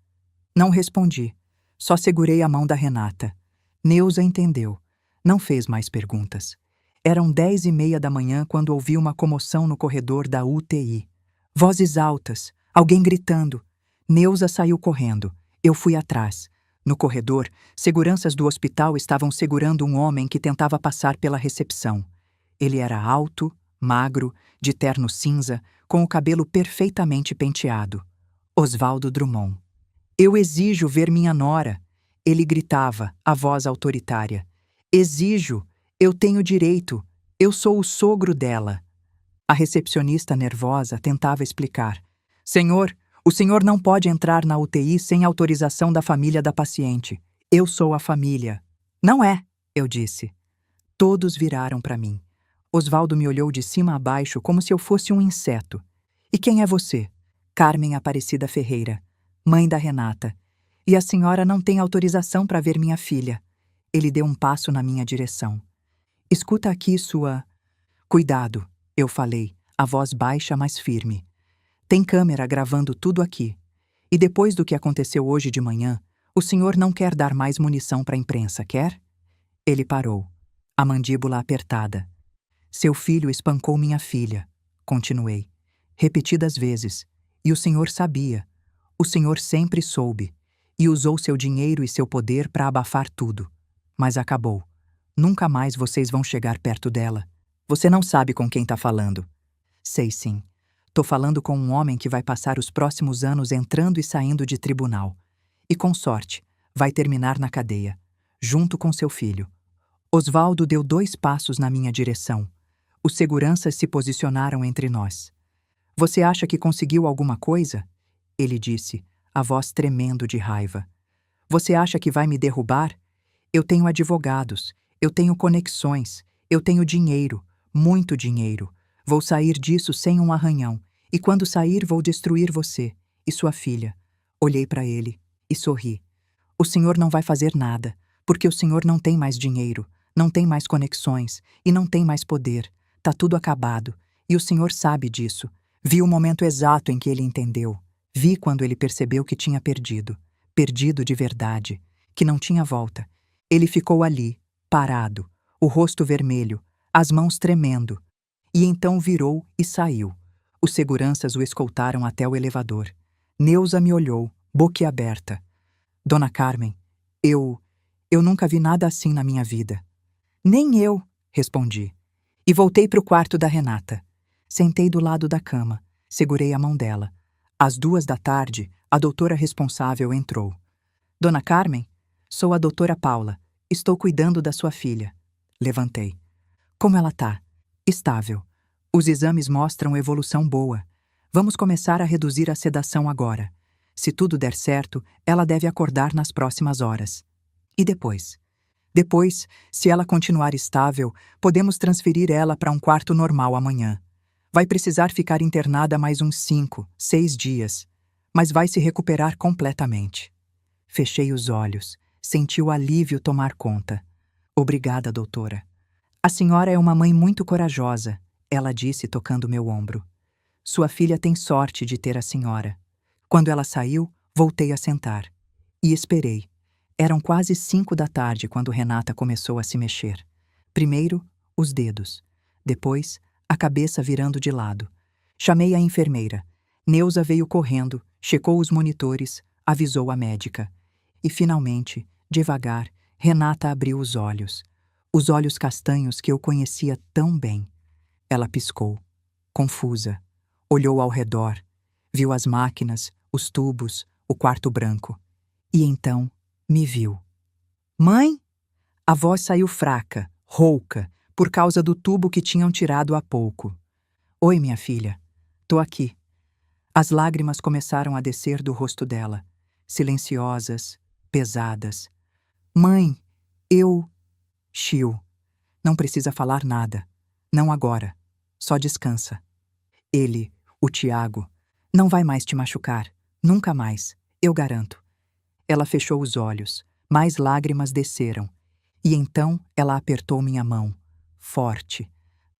Não respondi. Só segurei a mão da Renata. Neuza entendeu. Não fez mais perguntas. Eram 10h30 da manhã quando ouvi uma comoção no corredor da UTI. Vozes altas, alguém gritando. Neuza saiu correndo. Eu fui atrás. No corredor, seguranças do hospital estavam segurando um homem que tentava passar pela recepção. Ele era alto, magro, de terno cinza, com o cabelo perfeitamente penteado. Oswaldo Drummond. Eu exijo ver minha nora. Ele gritava, a voz autoritária. Exijo. Eu tenho direito. Eu sou o sogro dela. A recepcionista nervosa tentava explicar. Senhor, o senhor não pode entrar na UTI sem autorização da família da paciente. Eu sou a família. Não é, eu disse. Todos viraram para mim. Oswaldo me olhou de cima a baixo como se eu fosse um inseto. E quem é você? Carmen Aparecida Ferreira, mãe da Renata. E a senhora não tem autorização para ver minha filha. Ele deu um passo na minha direção. Escuta aqui sua... Cuidado, eu falei, a voz baixa, mas firme. Tem câmera gravando tudo aqui. E depois do que aconteceu hoje de manhã, o senhor não quer dar mais munição para a imprensa, quer? Ele parou, a mandíbula apertada. Seu filho espancou minha filha, continuei, repetidas vezes, e o senhor sabia. O senhor sempre soube, e usou seu dinheiro e seu poder para abafar tudo. Mas acabou. Nunca mais vocês vão chegar perto dela. Você não sabe com quem tá falando. Sei sim. Tô falando com um homem que vai passar os próximos anos entrando e saindo de tribunal. E com sorte, vai terminar na cadeia, junto com seu filho. Oswaldo deu 2 passos na minha direção. Os seguranças se posicionaram entre nós. Você acha que conseguiu alguma coisa? Ele disse, a voz tremendo de raiva. Você acha que vai me derrubar? Eu tenho advogados, eu tenho conexões, eu tenho dinheiro, muito dinheiro. Vou sair disso sem um arranhão, e quando sair vou destruir você e sua filha. Olhei para ele e sorri. O senhor não vai fazer nada, Porque o senhor não tem mais dinheiro, não tem mais conexões e não tem mais poder. Tá tudo acabado. E o senhor sabe disso. Vi o momento exato em que ele entendeu. Vi quando ele percebeu que tinha perdido. Perdido de verdade. Que não tinha volta. Ele ficou ali, parado, o rosto vermelho, as mãos tremendo. E então virou e saiu. Os seguranças o escoltaram até o elevador. Neuza me olhou, boquiaberta. Dona Carmen, eu nunca vi nada assim na minha vida. Nem eu, respondi. E voltei para o quarto da Renata. Sentei do lado da cama, segurei a mão dela. Às 2 da tarde, a doutora responsável entrou. Dona Carmen, sou a doutora Paula. Estou cuidando da sua filha. Levantei. Como ela tá? Estável. Os exames mostram evolução boa. Vamos começar a reduzir a sedação agora. Se tudo der certo, ela deve acordar nas próximas horas. E depois? Depois, se ela continuar estável, podemos transferir ela para um quarto normal amanhã. Vai precisar ficar internada mais uns 5, 6 dias, mas vai se recuperar completamente. Fechei os olhos, senti o alívio tomar conta. Obrigada, doutora. A senhora é uma mãe muito corajosa, ela disse tocando meu ombro. Sua filha tem sorte de ter a senhora. Quando ela saiu, voltei a sentar. E esperei. Eram quase 5 da tarde quando Renata começou a se mexer. Primeiro, os dedos. Depois, a cabeça virando de lado. Chamei a enfermeira. Neuza veio correndo, checou os monitores, avisou a médica. E, finalmente, devagar, Renata abriu os olhos castanhos que eu conhecia tão bem. Ela piscou, confusa, olhou ao redor, viu as máquinas, os tubos, o quarto branco. E então, me viu. Mãe? A voz saiu fraca, rouca, por causa do tubo que tinham tirado há pouco. Oi, minha filha. Tô aqui. As lágrimas começaram a descer do rosto dela, silenciosas, pesadas. Mãe, eu... Chiu. Não precisa falar nada. Não agora. Só descansa. Ele, o Tiago, não vai mais te machucar. Nunca mais. Eu garanto. Ela fechou os olhos. Mais lágrimas desceram. E então ela apertou minha mão. Forte.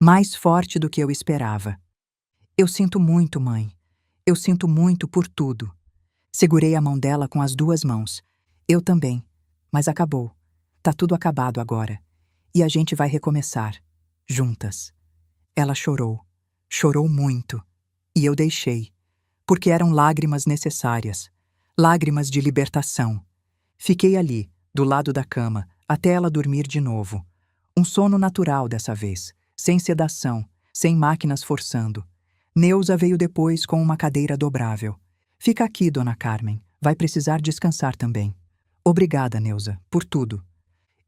Mais forte do que eu esperava. Eu sinto muito, mãe. Eu sinto muito por tudo. Segurei a mão dela com as 2 mãos. Eu também. Mas acabou. Tá tudo acabado agora. E a gente vai recomeçar. Juntas. Ela chorou. Chorou muito. E eu deixei. Porque eram lágrimas necessárias. Lágrimas de libertação. Fiquei ali, do lado da cama, até ela dormir de novo. Um sono natural dessa vez. Sem sedação. Sem máquinas forçando. Neuza veio depois com uma cadeira dobrável. Fica aqui, Dona Carmen. Vai precisar descansar também. Obrigada, Neuza, por tudo.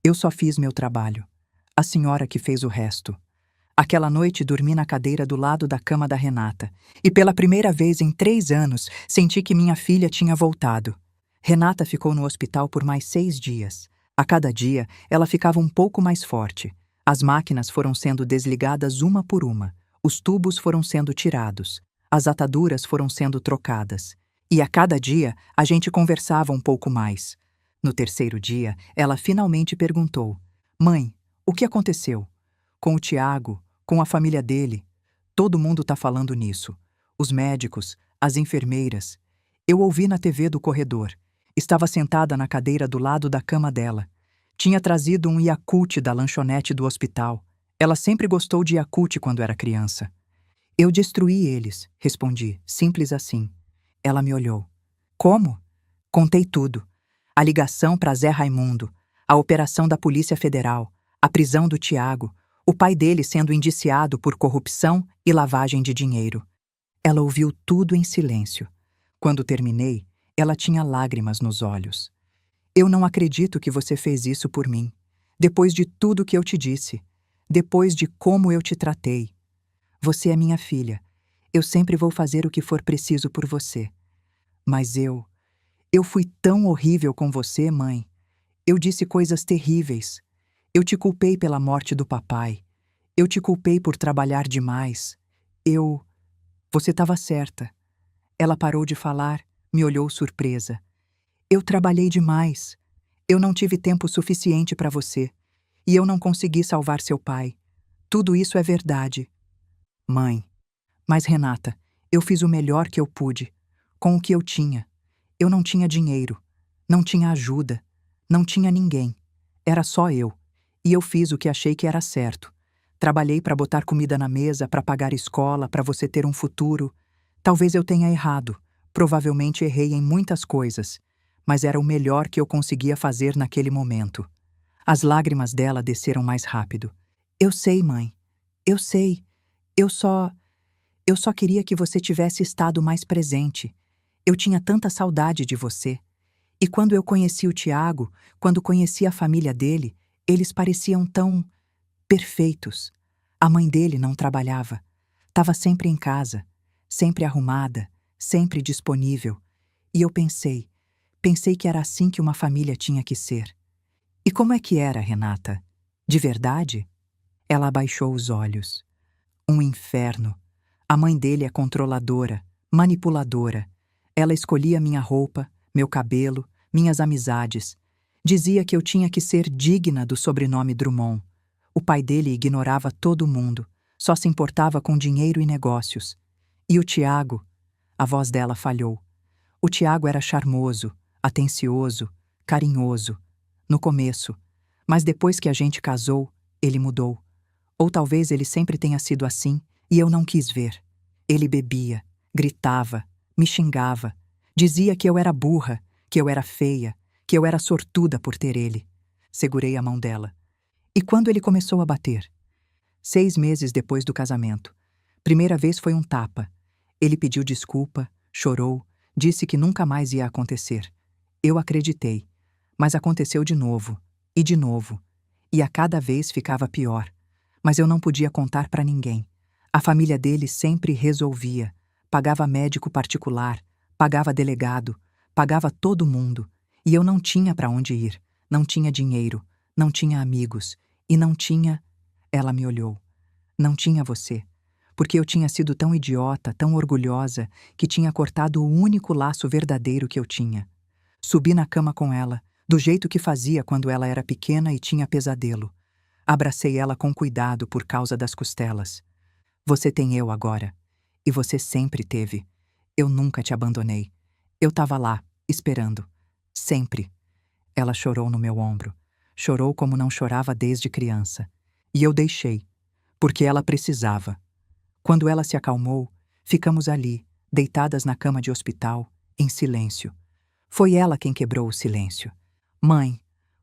Eu só fiz meu trabalho. A senhora que fez o resto. Aquela noite dormi na cadeira do lado da cama da Renata. E pela primeira vez em 3 anos, senti que minha filha tinha voltado. Renata ficou no hospital por mais 6 dias. A cada dia, ela ficava um pouco mais forte. As máquinas foram sendo desligadas uma por uma. Os tubos foram sendo tirados. As ataduras foram sendo trocadas. E a cada dia, a gente conversava um pouco mais. No 3º dia, ela finalmente perguntou: Mãe, o que aconteceu? Com o Tiago, com a família dele. Todo mundo tá falando nisso. Os médicos, as enfermeiras. Eu ouvi na TV do corredor. Estava sentada na cadeira do lado da cama dela. Tinha trazido um Yakult da lanchonete do hospital. Ela sempre gostou de Yakult quando era criança. Eu destruí eles, respondi, simples assim. Ela me olhou. Como? Contei tudo. A ligação para Zé Raimundo, a operação da Polícia Federal, a prisão do Tiago, o pai dele sendo indiciado por corrupção e lavagem de dinheiro. Ela ouviu tudo em silêncio. Quando terminei, ela tinha lágrimas nos olhos. Eu não acredito que você fez isso por mim. Depois de tudo que eu te disse. Depois de como eu te tratei. Você é minha filha. Eu sempre vou fazer o que for preciso por você. Mas eu fui tão horrível com você, mãe. Eu disse coisas terríveis. Eu te culpei pela morte do papai. Eu te culpei por trabalhar demais. Você estava certa. Ela parou de falar, me olhou surpresa. Eu trabalhei demais. Eu não tive tempo suficiente para você. E eu não consegui salvar seu pai. Tudo isso é verdade. Mãe. Mas, Renata, eu fiz o melhor que eu pude, com o que eu tinha. Eu não tinha dinheiro, não tinha ajuda, não tinha ninguém. Era só eu. E eu fiz o que achei que era certo. Trabalhei para botar comida na mesa, para pagar escola, para você ter um futuro. Talvez eu tenha errado. Provavelmente errei em muitas coisas. Mas era o melhor que eu conseguia fazer naquele momento. As lágrimas dela desceram mais rápido. Eu sei, mãe. Eu sei. Eu só queria que você tivesse estado mais presente. Eu tinha tanta saudade de você. E quando eu conheci o Tiago, quando conheci a família dele, eles pareciam tão perfeitos. A mãe dele não trabalhava. Estava sempre em casa, sempre arrumada, sempre disponível. E eu pensei que era assim que uma família tinha que ser. E como é que era, Renata? De verdade? Ela abaixou os olhos. Um inferno. A mãe dele é controladora, manipuladora. Ela escolhia minha roupa, meu cabelo, minhas amizades. Dizia que eu tinha que ser digna do sobrenome Drummond. O pai dele ignorava todo mundo, só se importava com dinheiro e negócios. E o Tiago? A voz dela falhou. O Tiago era charmoso, atencioso, carinhoso. No começo. Mas depois que a gente casou, ele mudou. Ou talvez ele sempre tenha sido assim e eu não quis ver. Ele bebia, gritava, me xingava. Dizia que eu era burra, que eu era feia, que eu era sortuda por ter ele. Segurei a mão dela. E quando ele começou a bater? 6 meses depois do casamento. Primeira vez foi um tapa. Ele pediu desculpa, chorou, disse que nunca mais ia acontecer. Eu acreditei. Mas aconteceu de novo, e de novo. E a cada vez ficava pior. Mas eu não podia contar para ninguém. A família dele sempre resolvia. Pagava médico particular, pagava delegado, pagava todo mundo. E eu não tinha para onde ir. Não tinha dinheiro, não tinha amigos. E não tinha... Ela me olhou. Não tinha você. Porque eu tinha sido tão idiota, tão orgulhosa, que tinha cortado o único laço verdadeiro que eu tinha. Subi na cama com ela, do jeito que fazia quando ela era pequena e tinha pesadelo. Abracei ela com cuidado por causa das costelas. Você tem eu agora. E você sempre teve. Eu nunca te abandonei. Eu estava lá, esperando. Sempre. Ela chorou no meu ombro. Chorou como não chorava desde criança. E eu deixei, porque ela precisava. Quando ela se acalmou, ficamos ali, deitadas na cama de hospital, em silêncio. Foi ela quem quebrou o silêncio. Mãe,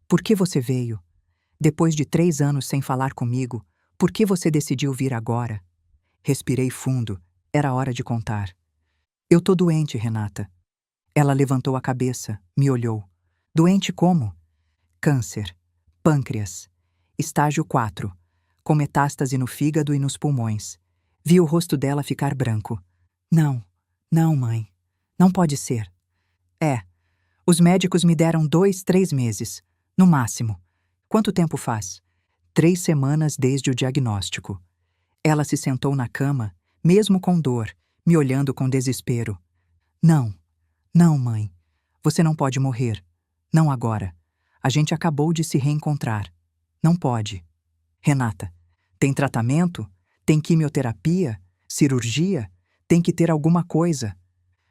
por que você veio? Depois de 3 anos sem falar comigo, por que você decidiu vir agora? Respirei fundo. Era hora de contar. Eu tô doente, Renata. Ela levantou a cabeça, me olhou. Doente como? Câncer. Pâncreas. Estágio 4. Com metástase no fígado e nos pulmões. Vi o rosto dela ficar branco. Não, não, mãe. Não pode ser. É. Os médicos me deram 2, 3 meses. No máximo. Quanto tempo faz? 3 semanas desde o diagnóstico. Ela se sentou na cama, mesmo com dor, me olhando com desespero. Não, não, mãe. Você não pode morrer. Não agora. A gente acabou de se reencontrar. Não pode. Renata, tem tratamento? Tem quimioterapia? Cirurgia? Tem que ter alguma coisa.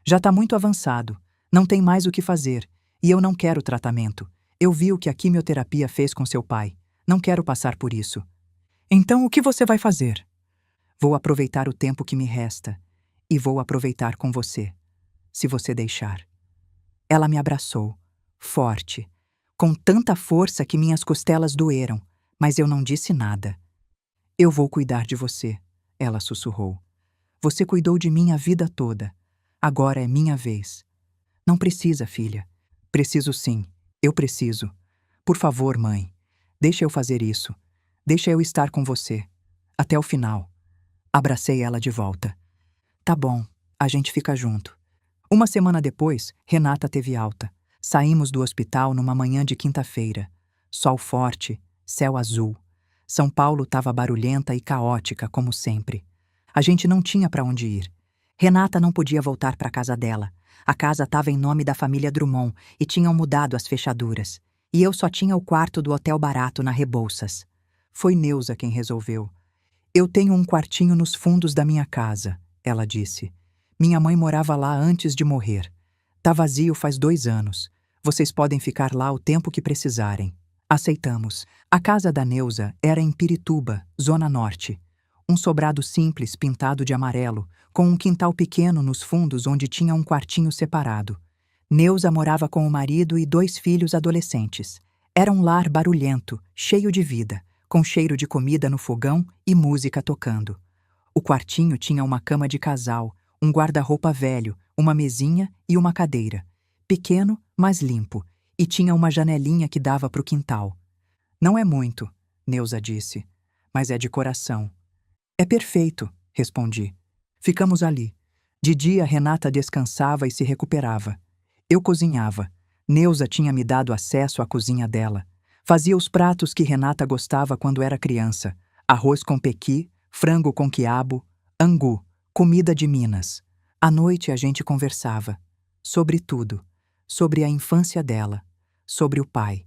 Já está muito avançado. Não tem mais o que fazer. E eu não quero tratamento. Eu vi o que a quimioterapia fez com seu pai. Não quero passar por isso. Então, o que você vai fazer? Vou aproveitar o tempo que me resta. E vou aproveitar com você. Se você deixar. Ela me abraçou, forte, com tanta força que minhas costelas doeram, mas eu não disse nada. Eu vou cuidar de você, ela sussurrou. Você cuidou de mim a vida toda. Agora é minha vez. Não precisa, filha. Preciso sim. Eu preciso. Por favor, mãe. Deixa eu fazer isso. Deixa eu estar com você. Até o final. Abracei ela de volta. Tá bom, a gente fica junto. Uma semana depois, Renata teve alta. Saímos do hospital numa manhã de quinta-feira. Sol forte, céu azul. São Paulo estava barulhenta e caótica, como sempre. A gente não tinha para onde ir. Renata não podia voltar para a casa dela. A casa estava em nome da família Drummond e tinham mudado as fechaduras. E eu só tinha o quarto do hotel barato na Rebouças. Foi Neuza quem resolveu. Eu tenho um quartinho nos fundos da minha casa, ela disse. Minha mãe morava lá antes de morrer. Tá vazio faz 2 anos. Vocês podem ficar lá o tempo que precisarem. Aceitamos. A casa da Neuza era em Pirituba, Zona Norte. Um sobrado simples pintado de amarelo, com um quintal pequeno nos fundos onde tinha um quartinho separado. Neuza morava com o marido e 2 filhos adolescentes. Era um lar barulhento, cheio de vida, com cheiro de comida no fogão e música tocando. O quartinho tinha uma cama de casal, um guarda-roupa velho, uma mesinha e uma cadeira. Pequeno, mas limpo, e tinha uma janelinha que dava para o quintal. Não é muito, Neuza disse, mas é de coração. É perfeito, respondi. Ficamos ali. De dia, Renata descansava e se recuperava. Eu cozinhava. Neuza tinha me dado acesso à cozinha dela. Fazia os pratos que Renata gostava quando era criança. Arroz com pequi, frango com quiabo, angu, comida de Minas. À noite a gente conversava. Sobre tudo. Sobre a infância dela. Sobre o pai.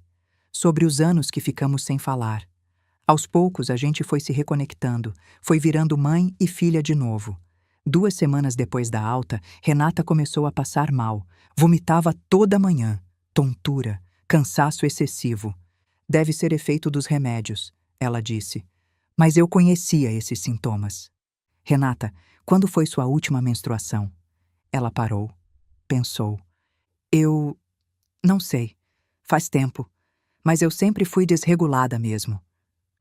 Sobre os anos que ficamos sem falar. Aos poucos a gente foi se reconectando, foi virando mãe e filha de novo. 2 semanas depois da alta, Renata começou a passar mal. Vomitava toda manhã. Tontura, cansaço excessivo. Deve ser efeito dos remédios, ela disse. Mas eu conhecia esses sintomas. Renata, quando foi sua última menstruação? Ela parou. Pensou. Eu... não sei. Faz tempo. Mas eu sempre fui desregulada mesmo.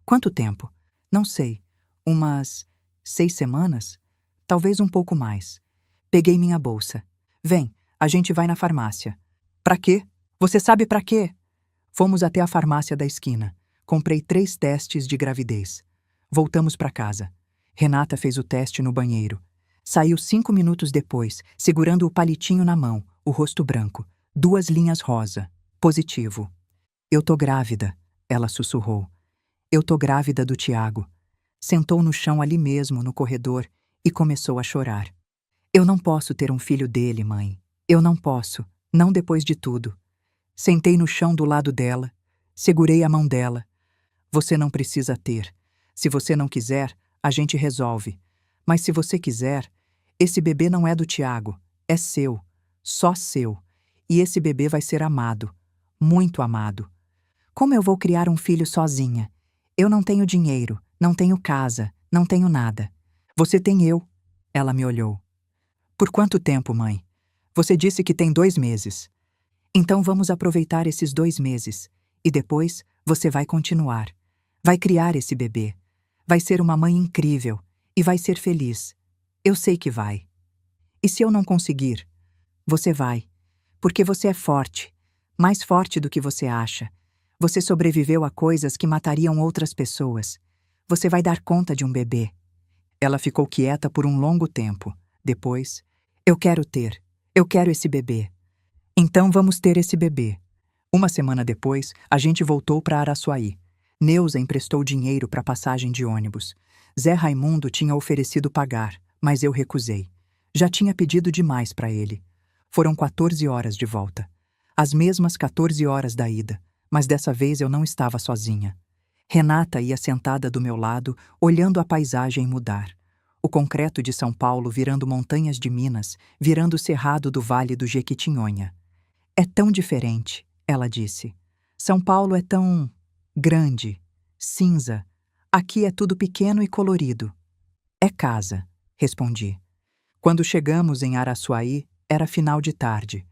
Quanto tempo? Não sei. Umas 6 semanas? Talvez um pouco mais. Peguei minha bolsa. Vem, a gente vai na farmácia. Pra quê? Você sabe pra quê? Fomos até a farmácia da esquina. Comprei 3 testes de gravidez. Voltamos pra casa. Renata fez o teste no banheiro. Saiu 5 minutos depois, segurando o palitinho na mão, o rosto branco. 2 linhas rosa. Positivo. Eu tô grávida, ela sussurrou. Eu tô grávida do Tiago. Sentou no chão ali mesmo, no corredor, e começou a chorar. Eu não posso ter um filho dele, mãe. Eu não posso, não depois de tudo. Sentei no chão do lado dela, segurei a mão dela. Você não precisa ter. Se você não quiser, a gente resolve. Mas se você quiser, esse bebê não é do Tiago, é seu, só seu. E esse bebê vai ser amado, muito amado. Como eu vou criar um filho sozinha? Eu não tenho dinheiro, não tenho casa, não tenho nada. Você tem eu. Ela me olhou. Por quanto tempo, mãe? Você disse que tem 2 meses. Então vamos aproveitar esses 2 meses. E depois você vai continuar. Vai criar esse bebê. Vai ser uma mãe incrível. E vai ser feliz. Eu sei que vai. E se eu não conseguir? Você vai. Porque você é forte. Mais forte do que você acha. Você sobreviveu a coisas que matariam outras pessoas. Você vai dar conta de um bebê. Ela ficou quieta por um longo tempo. Depois, eu quero esse bebê. Então vamos ter esse bebê. 1 semana depois, a gente voltou para Araçuaí. Neuza emprestou dinheiro para passagem de ônibus. Zé Raimundo tinha oferecido pagar, mas eu recusei. Já tinha pedido demais para ele. Foram 14 horas de volta. As mesmas 14 horas da ida. Mas dessa vez eu não estava sozinha. Renata ia sentada do meu lado, olhando a paisagem mudar. O concreto de São Paulo virando montanhas de Minas, virando o cerrado do Vale do Jequitinhonha. É tão diferente, ela disse. São Paulo é tão... grande, cinza. Aqui é tudo pequeno e colorido. É casa, respondi. Quando chegamos em Araçuaí, era final de tarde.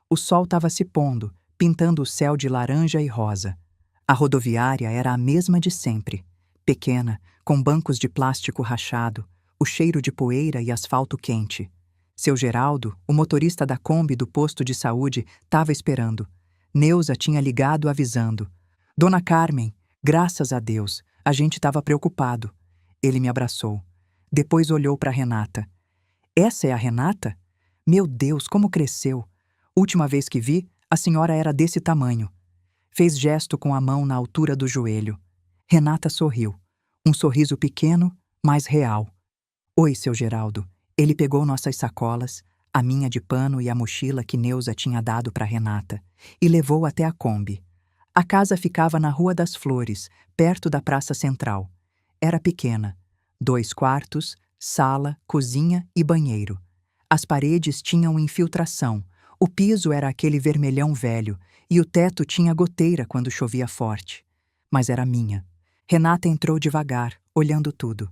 O sol estava se pondo, pintando o céu de laranja e rosa. A rodoviária era a mesma de sempre, pequena, com bancos de plástico rachado, o cheiro de poeira e asfalto quente. Seu Geraldo, o motorista da Kombi do posto de saúde, estava esperando. Neuza tinha ligado avisando. Dona Carmen, graças a Deus, a gente estava preocupado. Ele me abraçou. Depois olhou para Renata. Essa é a Renata? Meu Deus, como cresceu! Última vez que vi, a senhora era desse tamanho. Fez gesto com a mão na altura do joelho. Renata sorriu. Um sorriso pequeno, mas real. Oi, seu Geraldo. Ele pegou nossas sacolas, a minha de pano e a mochila que Neuza tinha dado para Renata, e levou até a Kombi. A casa ficava na Rua das Flores, perto da Praça Central. Era pequena. 2 quartos, sala, cozinha e banheiro. As paredes tinham infiltração, o piso era aquele vermelhão velho e o teto tinha goteira quando chovia forte. Mas era minha. Renata entrou devagar, olhando tudo.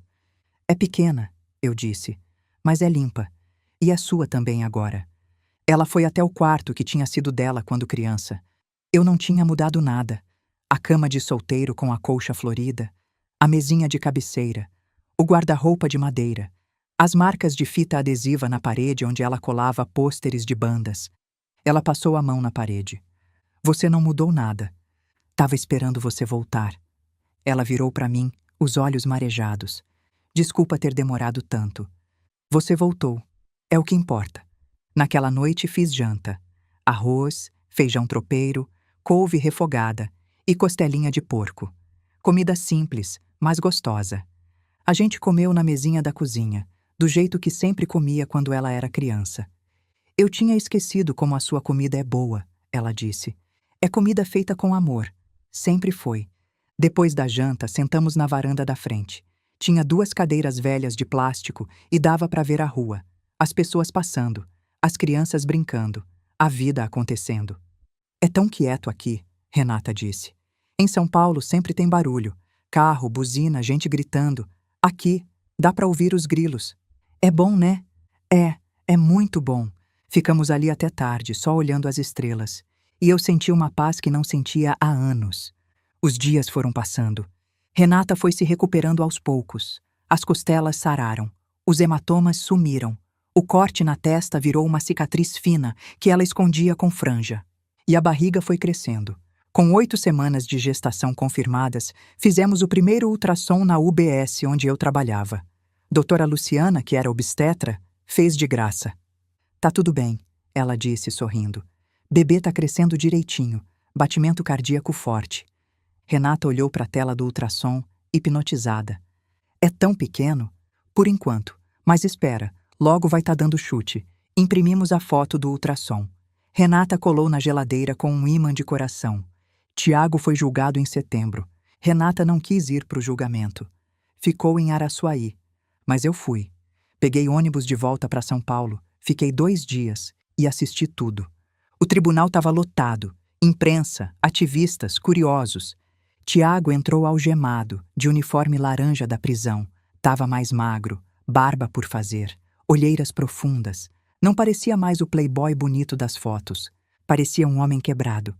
É pequena, eu disse, mas é limpa. E é sua também agora. Ela foi até o quarto que tinha sido dela quando criança. Eu não tinha mudado nada. A cama de solteiro com a colcha florida, a mesinha de cabeceira, o guarda-roupa de madeira, as marcas de fita adesiva na parede onde ela colava pôsteres de bandas. Ela passou a mão na parede. Você não mudou nada. Tava esperando você voltar. Ela virou para mim, os olhos marejados. Desculpa ter demorado tanto. Você voltou. É o que importa. Naquela noite fiz janta. Arroz, feijão tropeiro, couve refogada e costelinha de porco. Comida simples, mas gostosa. A gente comeu na mesinha da cozinha, do jeito que sempre comia quando ela era criança. Eu tinha esquecido como a sua comida é boa, ela disse. É comida feita com amor. Sempre foi. Depois da janta, sentamos na varanda da frente. Tinha 2 cadeiras velhas de plástico e dava para ver a rua. As pessoas passando, as crianças brincando, a vida acontecendo. É tão quieto aqui, Renata disse. Em São Paulo sempre tem barulho. Carro, buzina, gente gritando. Aqui, dá para ouvir os grilos. É bom, né? É muito bom. Ficamos ali até tarde, só olhando as estrelas. E eu senti uma paz que não sentia há anos. Os dias foram passando. Renata foi se recuperando aos poucos. As costelas sararam. Os hematomas sumiram. O corte na testa virou uma cicatriz fina que ela escondia com franja. E a barriga foi crescendo. Com 8 semanas de gestação confirmadas, fizemos o primeiro ultrassom na UBS onde eu trabalhava. Doutora Luciana, que era obstetra, fez de graça. Tá tudo bem, ela disse sorrindo. Bebê tá crescendo direitinho, batimento cardíaco forte. Renata olhou para a tela do ultrassom, hipnotizada. É tão pequeno? Por enquanto. Mas espera, logo vai tá dando chute. Imprimimos a foto do ultrassom. Renata colou na geladeira com um ímã de coração. Tiago foi julgado em setembro. Renata não quis ir para o julgamento. Ficou em Araçuaí. Mas eu fui. Peguei ônibus de volta para São Paulo, fiquei 2 dias e assisti tudo. O tribunal estava lotado. Imprensa, ativistas, curiosos. Tiago entrou algemado, de uniforme laranja da prisão. Tava mais magro, barba por fazer, olheiras profundas. Não parecia mais o playboy bonito das fotos. Parecia um homem quebrado.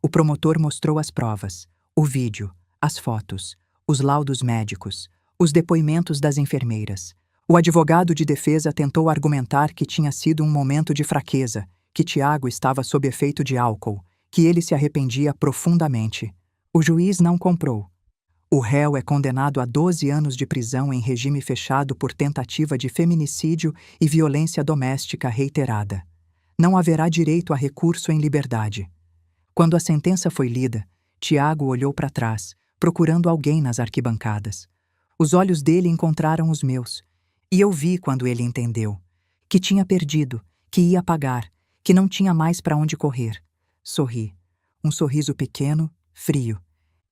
O promotor mostrou as provas, o vídeo, as fotos, os laudos médicos, os depoimentos das enfermeiras. O advogado de defesa tentou argumentar que tinha sido um momento de fraqueza, que Tiago estava sob efeito de álcool, que ele se arrependia profundamente. O juiz não comprou. O réu é condenado a 12 anos de prisão em regime fechado por tentativa de feminicídio e violência doméstica reiterada. Não haverá direito a recurso em liberdade. Quando a sentença foi lida, Tiago olhou para trás, procurando alguém nas arquibancadas. Os olhos dele encontraram os meus, e eu vi quando ele entendeu. Que tinha perdido, que ia pagar, que não tinha mais para onde correr. Sorri. Um sorriso pequeno, frio.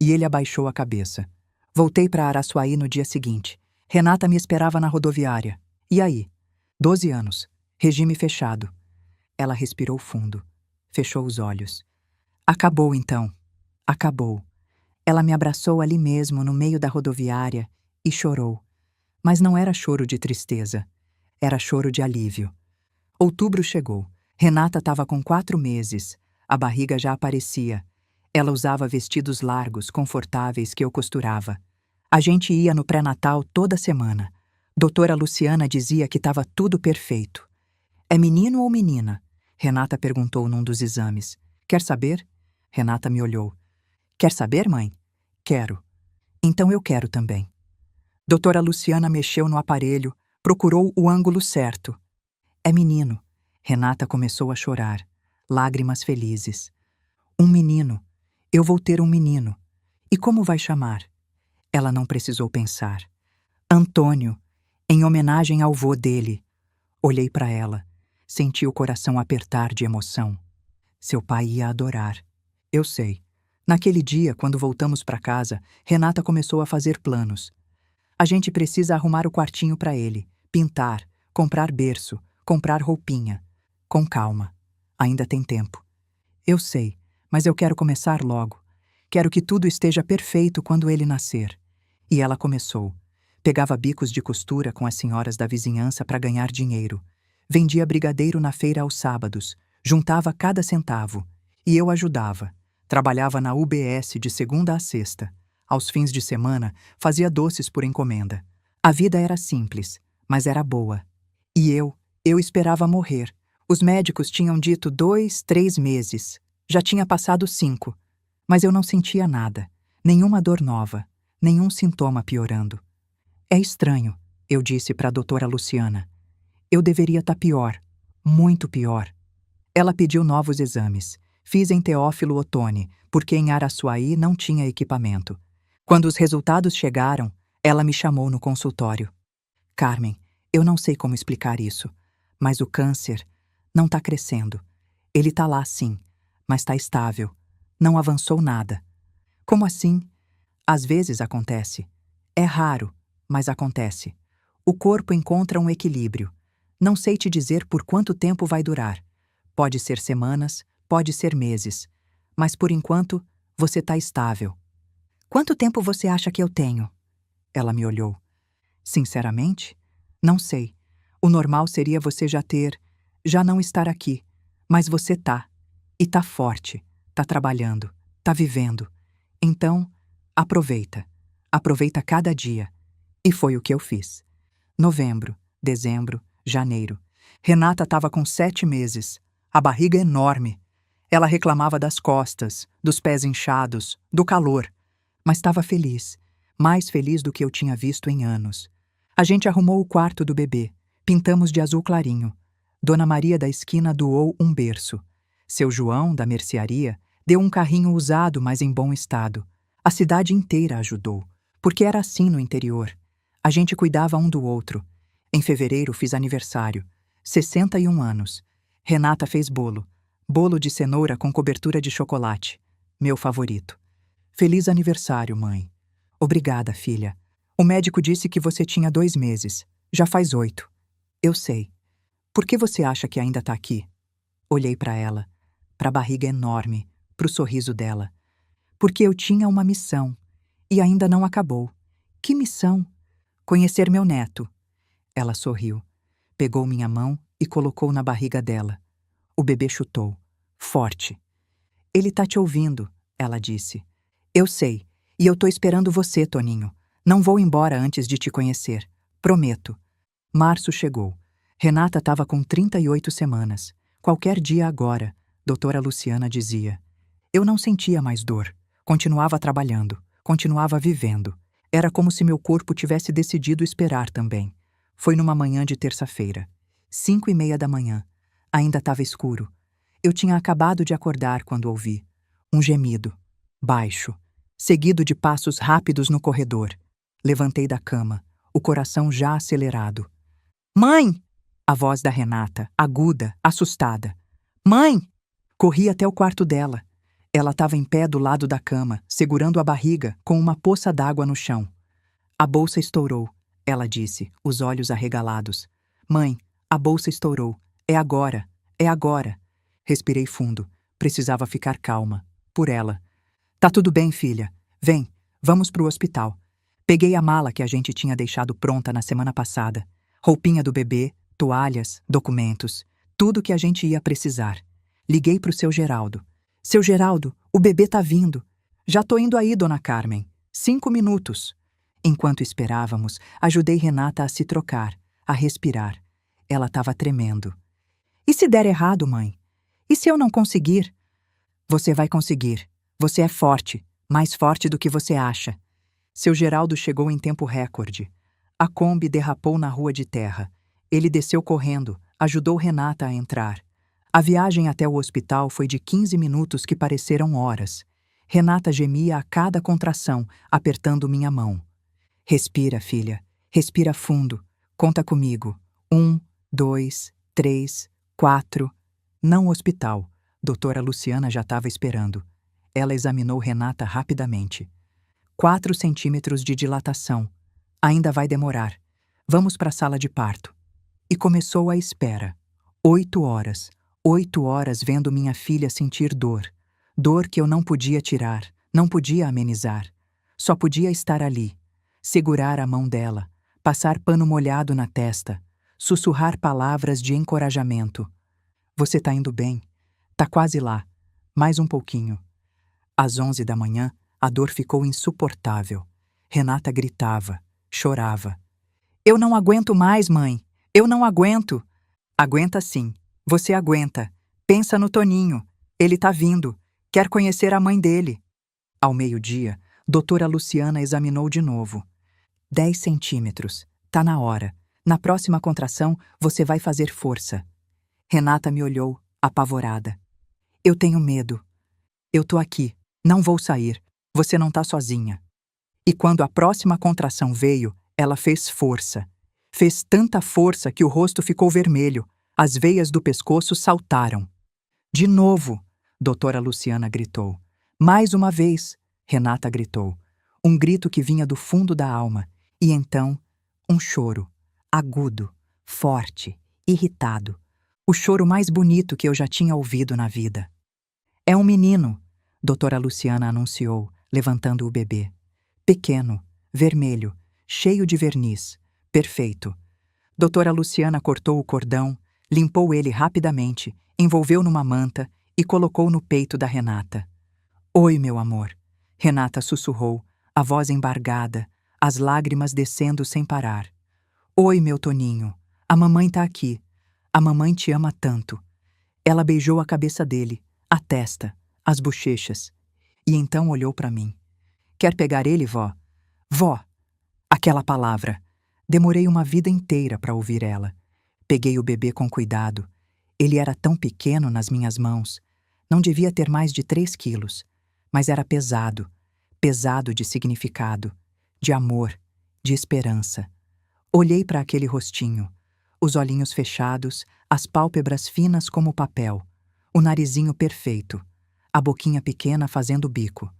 E ele abaixou a cabeça. Voltei para Araçuaí no dia seguinte. Renata me esperava na rodoviária. E aí? 12 anos. Regime fechado. Ela respirou fundo. Fechou os olhos. Acabou então. Acabou. Ela me abraçou ali mesmo, no meio da rodoviária, e chorou. Mas não era choro de tristeza. Era choro de alívio. Outubro chegou. Renata estava com 4 meses. A barriga já aparecia. Ela usava vestidos largos, confortáveis, que eu costurava. A gente ia no pré-natal toda semana. Doutora Luciana dizia que estava tudo perfeito. É menino ou menina? Renata perguntou num dos exames. Quer saber? Renata me olhou. Quer saber, mãe? Quero. Então eu quero também. Doutora Luciana mexeu no aparelho, procurou o ângulo certo. É menino. Renata começou a chorar. Lágrimas felizes. Um menino. Eu vou ter um menino. E como vai chamar? Ela não precisou pensar. Antônio, em homenagem ao vô dele. Olhei para ela. Senti o coração apertar de emoção. Seu pai ia adorar. Eu sei. Naquele dia, quando voltamos para casa, Renata começou a fazer planos. A gente precisa arrumar o quartinho para ele, pintar, comprar berço, comprar roupinha. Com calma. Ainda tem tempo. Eu sei, mas eu quero começar logo. Quero que tudo esteja perfeito quando ele nascer. E ela começou. Pegava bicos de costura com as senhoras da vizinhança para ganhar dinheiro. Vendia brigadeiro na feira aos sábados. Juntava cada centavo. E eu ajudava. Trabalhava na UBS de segunda a sexta. Aos fins de semana, fazia doces por encomenda. A vida era simples, mas era boa. E eu esperava morrer. Os médicos tinham dito 2, 3 meses. Já tinha passado 5. Mas eu não sentia nada. Nenhuma dor nova. Nenhum sintoma piorando. É estranho, eu disse para a doutora Luciana. Eu deveria estar pior. Muito pior. Ela pediu novos exames. Fiz em Teófilo Otoni, porque em Araçuaí não tinha equipamento. Quando os resultados chegaram, ela me chamou no consultório. Carmen, eu não sei como explicar isso, mas o câncer não está crescendo. Ele está lá sim, mas está estável. Não avançou nada. Como assim? Às vezes acontece. É raro, mas acontece. O corpo encontra um equilíbrio. Não sei te dizer por quanto tempo vai durar. Pode ser semanas, pode ser meses. Mas por enquanto, você está estável. Quanto tempo você acha que eu tenho? Ela me olhou. Sinceramente, não sei. O normal seria você já não estar aqui. Mas você tá. E tá forte. Tá trabalhando. Tá vivendo. Então, aproveita. Aproveita cada dia. E foi o que eu fiz. Novembro, dezembro, janeiro. Renata estava com 7 meses. A barriga enorme. Ela reclamava das costas, dos pés inchados, do calor. Mas estava feliz. Mais feliz do que eu tinha visto em anos. A gente arrumou o quarto do bebê. Pintamos de azul clarinho. Dona Maria da esquina doou um berço. Seu João, da mercearia, deu um carrinho usado, mas em bom estado. A cidade inteira ajudou, porque era assim no interior. A gente cuidava um do outro. Em fevereiro fiz aniversário. 61 anos. Renata fez bolo. Bolo de cenoura com cobertura de chocolate. Meu favorito. Feliz aniversário, mãe. Obrigada, filha. O médico disse que você tinha 2 meses. Já faz 8. Eu sei. Por que você acha que ainda está aqui? Olhei para ela, para a barriga enorme, para o sorriso dela. Porque eu tinha uma missão. E ainda não acabou. Que missão? Conhecer meu neto. Ela sorriu. Pegou minha mão e colocou na barriga dela. O bebê chutou. Forte. Ele tá te ouvindo, ela disse. Eu sei. E eu tô esperando você, Toninho. Não vou embora antes de te conhecer. Prometo. Março chegou. Renata estava com 38 semanas. Qualquer dia agora, doutora Luciana dizia. Eu não sentia mais dor. Continuava trabalhando. Continuava vivendo. Era como se meu corpo tivesse decidido esperar também. Foi numa manhã de terça-feira. 5:30 da manhã. Ainda estava escuro. Eu tinha acabado de acordar quando ouvi. Um gemido. Baixo. Seguido de passos rápidos no corredor. Levantei da cama, o coração já acelerado. Mãe! A voz da Renata, aguda, assustada. Mãe! Corri até o quarto dela. Ela estava em pé do lado da cama, segurando a barriga, com uma poça d'água no chão. A bolsa estourou, ela disse, os olhos arregalados. Mãe, a bolsa estourou. É agora. É agora. Respirei fundo. Precisava ficar calma. Por ela. Tá tudo bem, filha. Vem, vamos pro hospital. Peguei a mala que a gente tinha deixado pronta na semana passada. Roupinha do bebê, toalhas, documentos. Tudo que a gente ia precisar. Liguei pro seu Geraldo. Seu Geraldo, o bebê tá vindo. Já tô indo aí, dona Carmen. 5 minutos. Enquanto esperávamos, ajudei Renata a se trocar, a respirar. Ela estava tremendo. E se der errado, mãe? E se eu não conseguir? Você vai conseguir. Você é forte, mais forte do que você acha. Seu Geraldo chegou em tempo recorde. A Kombi derrapou na rua de terra. Ele desceu correndo, ajudou Renata a entrar. A viagem até o hospital foi de 15 minutos que pareceram horas. Renata gemia a cada contração, apertando minha mão. Respira, filha. Respira fundo. Conta comigo. 1, 2, 3, 4. Não hospital. Doutora Luciana já estava esperando. Ela examinou Renata rapidamente. 4 centímetros de dilatação. Ainda vai demorar. Vamos para a sala de parto. E começou a espera. 8 horas. 8 horas vendo minha filha sentir dor. Dor que eu não podia tirar, não podia amenizar. Só podia estar ali, segurar a mão dela, passar pano molhado na testa, sussurrar palavras de encorajamento. Você tá indo bem. Tá quase lá. Mais um pouquinho. Às 11 da manhã, a dor ficou insuportável. Renata gritava, chorava. Eu não aguento mais, mãe. Eu não aguento. Aguenta sim. Você aguenta. Pensa no Toninho. Ele tá vindo. Quer conhecer a mãe dele. Ao meio-dia, doutora Luciana examinou de novo. 10 centímetros. Tá na hora. Na próxima contração, você vai fazer força. Renata me olhou, apavorada. Eu tenho medo. Eu tô aqui. Não vou sair. Você não tá sozinha. E quando a próxima contração veio, ela fez força. Fez tanta força que o rosto ficou vermelho. As veias do pescoço saltaram. De novo, doutora Luciana gritou. Mais uma vez, Renata gritou. Um grito que vinha do fundo da alma. E então, um choro. Agudo, forte, irritado. O choro mais bonito que eu já tinha ouvido na vida. É um menino, doutora Luciana anunciou, levantando o bebê. Pequeno, vermelho, cheio de verniz. Perfeito. Doutora Luciana cortou o cordão, limpou ele rapidamente, envolveu numa manta e colocou no peito da Renata. Oi, meu amor. Renata sussurrou, a voz embargada, as lágrimas descendo sem parar. Oi, meu Toninho. A mamãe tá aqui. A mamãe te ama tanto. Ela beijou a cabeça dele, a testa, as bochechas. E então olhou para mim. Quer pegar ele, vó? Vó! Aquela palavra. Demorei uma vida inteira para ouvir ela. Peguei o bebê com cuidado. Ele era tão pequeno nas minhas mãos. Não devia ter mais de 3 quilos. Mas era pesado. Pesado de significado. De amor. De esperança. Olhei para aquele rostinho. Os olhinhos fechados, as pálpebras finas como papel. O narizinho perfeito. A boquinha pequena fazendo bico.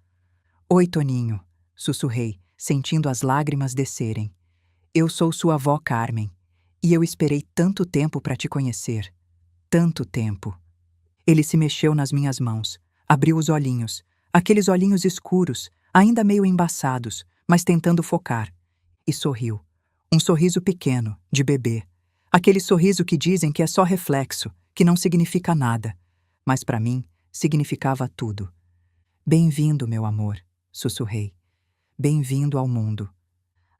Oi, Toninho, sussurrei, sentindo as lágrimas descerem. Eu sou sua avó Carmen, e eu esperei tanto tempo para te conhecer. Tanto tempo. Ele se mexeu nas minhas mãos, abriu os olhinhos, aqueles olhinhos escuros, ainda meio embaçados, mas tentando focar, e sorriu. Um sorriso pequeno, de bebê. Aquele sorriso que dizem que é só reflexo, que não significa nada. Mas para mim, significava tudo. Bem-vindo, meu amor, sussurrei. Bem-vindo ao mundo.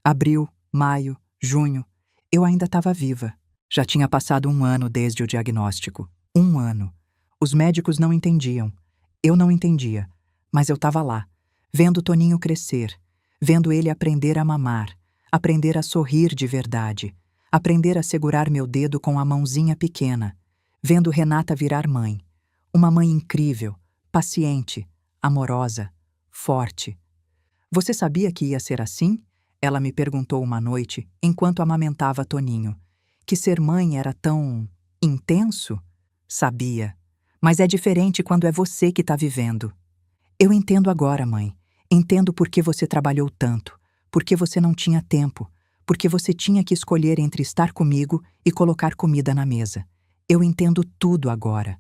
Abril, maio, junho, eu ainda estava viva. Já tinha passado 1 ano desde o diagnóstico. 1 ano. Os médicos não entendiam. Eu não entendia. Mas eu estava lá, vendo Toninho crescer, vendo ele aprender a mamar, aprender a sorrir de verdade, aprender a segurar meu dedo com a mãozinha pequena, vendo Renata virar mãe. Uma mãe incrível, paciente, amorosa, forte. Você sabia que ia ser assim? Ela me perguntou uma noite, enquanto amamentava Toninho. Que ser mãe era tão intenso? Sabia. Mas é diferente quando é você que está vivendo. Eu entendo agora, mãe. Entendo por que você trabalhou tanto, por que você não tinha tempo, porque você tinha que escolher entre estar comigo e colocar comida na mesa. Eu entendo tudo agora.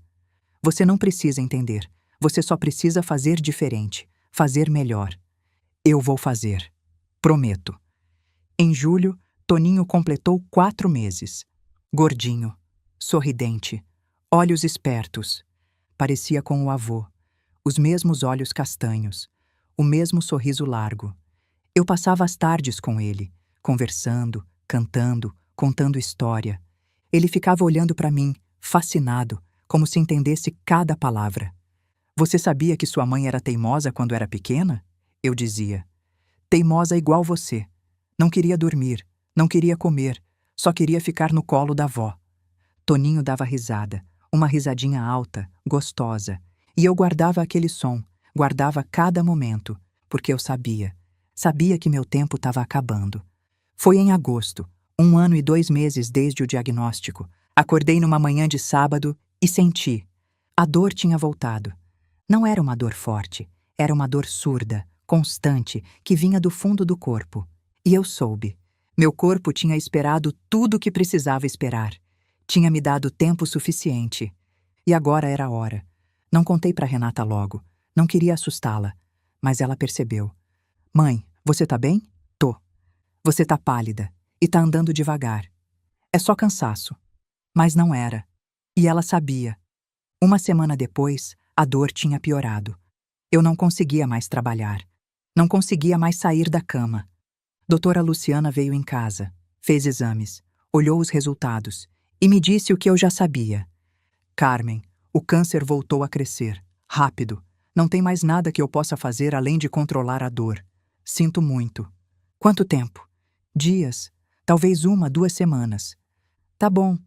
Você não precisa entender. Você só precisa fazer diferente, fazer melhor. Eu vou fazer. Prometo. Em julho, Toninho completou 4 meses. Gordinho, sorridente, olhos espertos. Parecia com o avô. Os mesmos olhos castanhos, o mesmo sorriso largo. Eu passava as tardes com ele, conversando, cantando, contando história. Ele ficava olhando para mim, fascinado, como se entendesse cada palavra. Você sabia que sua mãe era teimosa quando era pequena? Eu dizia. Teimosa igual você. Não queria dormir, não queria comer, só queria ficar no colo da avó. Toninho dava risada, uma risadinha alta, gostosa, e eu guardava aquele som, guardava cada momento, porque eu sabia que meu tempo estava acabando. Foi em agosto, 1 ano e 2 meses desde o diagnóstico. Acordei numa manhã de sábado e senti. A dor tinha voltado. Não era uma dor forte, Era uma dor surda, constante, que vinha do fundo do corpo. E eu soube. Meu corpo tinha esperado tudo o que precisava esperar. Tinha me dado tempo suficiente. E agora era a hora. Não contei para Renata logo. Não queria assustá-la. Mas ela percebeu. Mãe, você tá bem? Tô. Você tá pálida. E tá andando devagar. É só cansaço. Mas não era. E ela sabia. Uma semana depois, a dor tinha piorado. Eu não conseguia mais trabalhar. Não conseguia mais sair da cama. Doutora Luciana veio em casa, fez exames, olhou os resultados e me disse o que eu já sabia. Carmen, o câncer voltou a crescer. Rápido. Não tem mais nada que eu possa fazer além de controlar a dor. Sinto muito. Quanto tempo? Dias. Talvez 1, 2 semanas. Tá bom.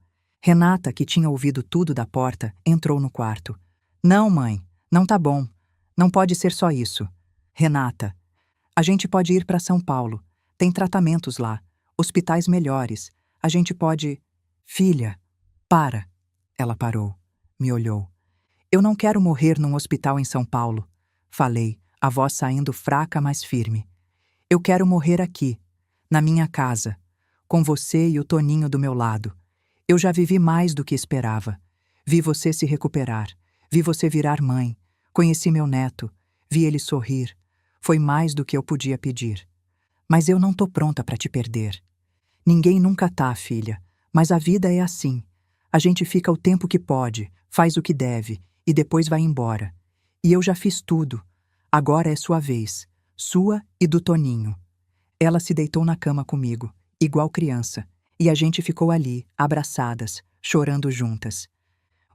Renata, que tinha ouvido tudo da porta, entrou no quarto. Não, mãe. Não tá bom. Não pode ser só isso. Renata, a gente pode ir para São Paulo. Tem tratamentos lá, hospitais melhores. A gente pode... Filha, para. Ela parou, me olhou. Eu não quero morrer num hospital em São Paulo. Falei, a voz saindo fraca, mas firme. Eu quero morrer aqui, na minha casa, com você e o Toninho do meu lado. Eu já vivi mais do que esperava. Vi você se recuperar, vi você virar mãe, conheci meu neto, vi ele sorrir. Foi mais do que eu podia pedir. Mas eu não tô pronta para te perder. Ninguém nunca tá, filha, mas a vida é assim. A gente fica o tempo que pode, faz o que deve e depois vai embora. E eu já fiz tudo. Agora é sua vez, sua e do Toninho. Ela se deitou na cama comigo, igual criança, e a gente ficou ali, abraçadas, chorando juntas.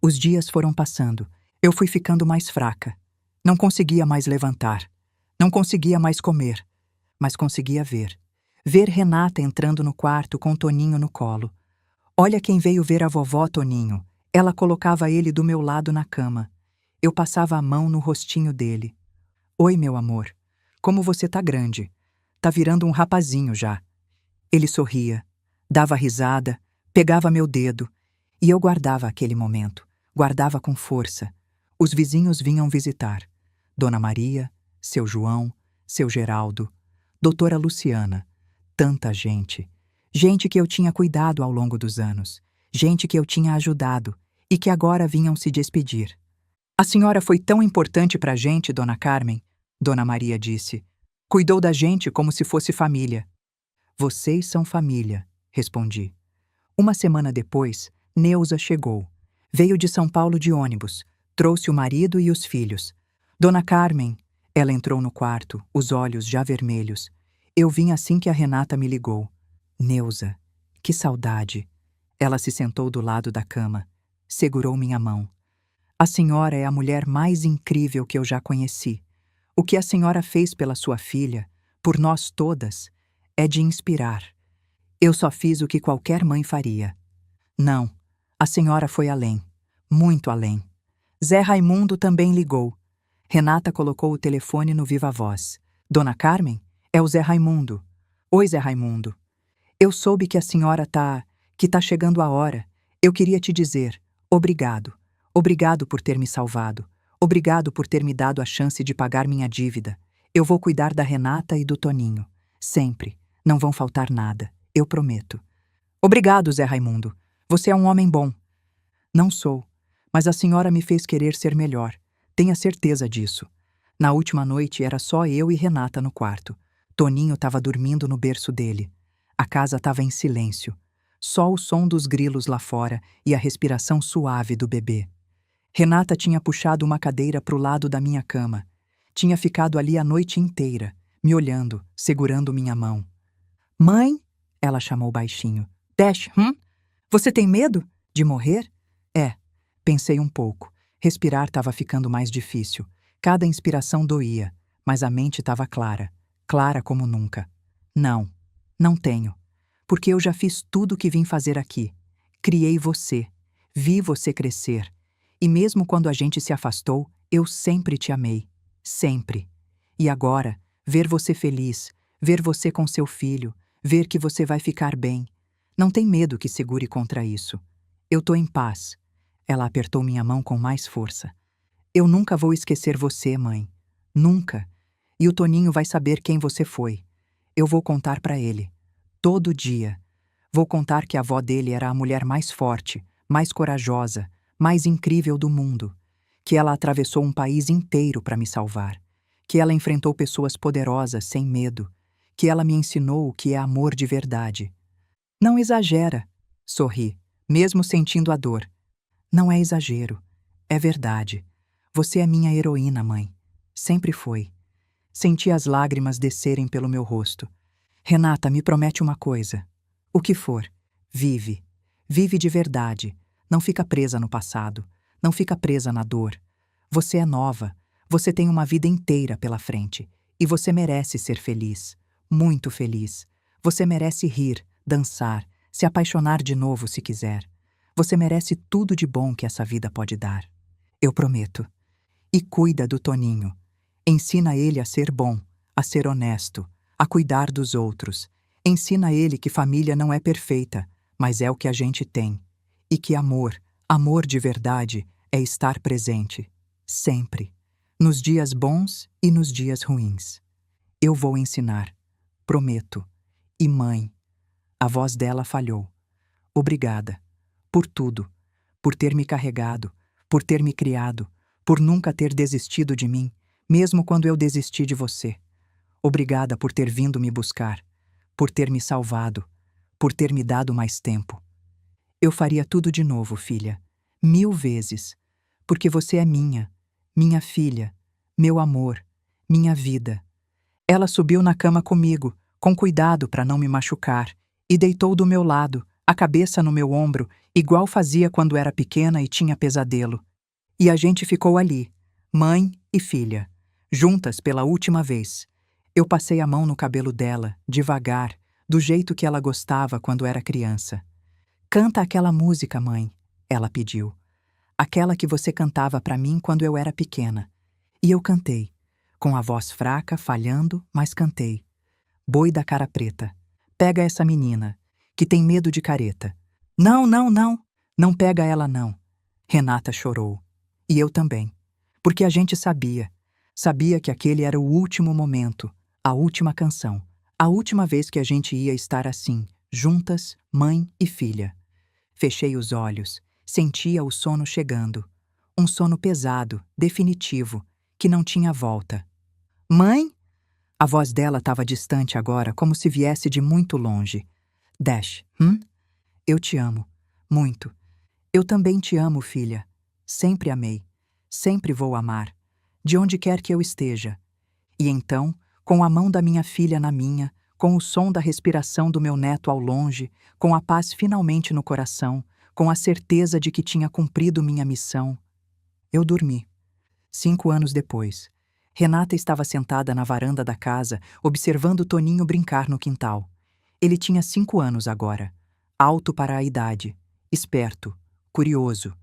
Os dias foram passando. Eu fui ficando mais fraca. Não conseguia mais levantar. Não conseguia mais comer. Mas conseguia ver. Ver Renata entrando no quarto com Toninho no colo. Olha quem veio ver a vovó, Toninho. Ela colocava ele do meu lado na cama. Eu passava a mão no rostinho dele. Oi, meu amor. Como você tá grande. Tá virando um rapazinho já. Ele sorria, dava risada, pegava meu dedo. E eu guardava aquele momento. Guardava com força. Os vizinhos vinham visitar. Dona Maria, seu João, seu Geraldo, doutora Luciana, tanta gente. Gente que eu tinha cuidado ao longo dos anos. Gente que eu tinha ajudado e que agora vinham se despedir. A senhora foi tão importante pra gente, Dona Carmen, Dona Maria disse. Cuidou da gente como se fosse família. Vocês são família, respondi. Uma semana depois, Neuza chegou. Veio de São Paulo de ônibus. Trouxe o marido e os filhos. Dona Carmen, ela entrou no quarto, os olhos já vermelhos. Eu vim assim que a Renata me ligou. Neuza, que saudade. Ela se sentou do lado da cama, segurou minha mão. A senhora é a mulher mais incrível que eu já conheci. O que a senhora fez pela sua filha, por nós todas, é de inspirar. Eu só fiz o que qualquer mãe faria. Não, a senhora foi além, muito além. Zé Raimundo também ligou. Renata colocou o telefone no viva-voz. Dona Carmen? É o Zé Raimundo. Oi, Zé Raimundo. Eu soube que a senhora que tá chegando a hora. Eu queria te dizer, obrigado. Obrigado por ter me salvado. Obrigado por ter me dado a chance de pagar minha dívida. Eu vou cuidar da Renata e do Toninho. Sempre. Não vão faltar nada. Eu prometo. Obrigado, Zé Raimundo. Você é um homem bom. Não sou. Mas a senhora me fez querer ser melhor. Tenha certeza disso. Na última noite era só eu e Renata no quarto. Toninho estava dormindo no berço dele. A casa estava em silêncio. Só o som dos grilos lá fora e a respiração suave do bebê. Renata tinha puxado uma cadeira para o lado da minha cama. Tinha ficado ali a noite inteira, me olhando, segurando minha mão. Mãe? Ela chamou baixinho. Dash, Você tem medo de morrer? É. Pensei um pouco. Respirar estava ficando mais difícil. Cada inspiração doía, mas a mente estava clara. Clara como nunca. Não, não tenho. Porque eu já fiz tudo o que vim fazer aqui. Criei você. Vi você crescer. E mesmo quando a gente se afastou, eu sempre te amei. Sempre. E agora, ver você feliz, ver você com seu filho, ver que você vai ficar bem. Não tem medo que segure contra isso. Eu tô em paz. Ela apertou minha mão com mais força. Eu nunca vou esquecer você, mãe. Nunca. E o Toninho vai saber quem você foi. Eu vou contar para ele. Todo dia. Vou contar que a avó dele era a mulher mais forte, mais corajosa, mais incrível do mundo. Que ela atravessou um país inteiro para me salvar. Que ela enfrentou pessoas poderosas sem medo. Que ela me ensinou o que é amor de verdade. Não exagera, sorri, mesmo sentindo a dor. Não é exagero. É verdade. Você é minha heroína, mãe. Sempre foi. Senti as lágrimas descerem pelo meu rosto. Renata, me promete uma coisa. O que for, vive. Vive de verdade. Não fica presa no passado. Não fica presa na dor. Você é nova. Você tem uma vida inteira pela frente. E você merece ser feliz. Muito feliz. Você merece rir, dançar, se apaixonar de novo se quiser. Você merece tudo de bom que essa vida pode dar. Eu prometo. E cuida do Toninho. Ensina ele a ser bom, a ser honesto, a cuidar dos outros. Ensina ele que família não é perfeita, mas é o que a gente tem. E que amor, amor de verdade, é estar presente. Sempre. Nos dias bons e nos dias ruins. Eu vou ensinar. Prometo. E mãe, a voz dela falhou. Obrigada. Por tudo. Por ter me carregado. Por ter me criado. Por nunca ter desistido de mim, mesmo quando eu desisti de você. Obrigada por ter vindo me buscar. Por ter me salvado. Por ter me dado mais tempo. Eu faria tudo de novo, filha. 1000 vezes. Porque você é minha filha, meu amor, minha vida. Ela subiu na cama comigo, com cuidado para não me machucar, e deitou do meu lado, a cabeça no meu ombro, igual fazia quando era pequena e tinha pesadelo. E a gente ficou ali, mãe e filha, juntas pela última vez. Eu passei a mão no cabelo dela, devagar, do jeito que ela gostava quando era criança. Canta aquela música, mãe, ela pediu. Aquela que você cantava para mim quando eu era pequena. E eu cantei, com a voz fraca, falhando, mas cantei. Boi da cara preta, pega essa menina, que tem medo de careta. Não, não, não, não pega ela não. Renata chorou. E eu também. Porque a gente sabia que aquele era o último momento, a última canção, a última vez que a gente ia estar assim, juntas, mãe e filha. Fechei os olhos, sentia o sono chegando. Um sono pesado, definitivo, que não tinha volta. Mãe? A voz dela estava distante agora, como se viesse de muito longe. Dash, Eu te amo. Muito. Eu também te amo, filha. Sempre amei. Sempre vou amar. De onde quer que eu esteja. E então, com a mão da minha filha na minha, com o som da respiração do meu neto ao longe, com a paz finalmente no coração, com a certeza de que tinha cumprido minha missão, eu dormi. 5 anos depois, Renata estava sentada na varanda da casa, observando Toninho brincar no quintal. Ele tinha 5 anos agora, alto para a idade, esperto, curioso.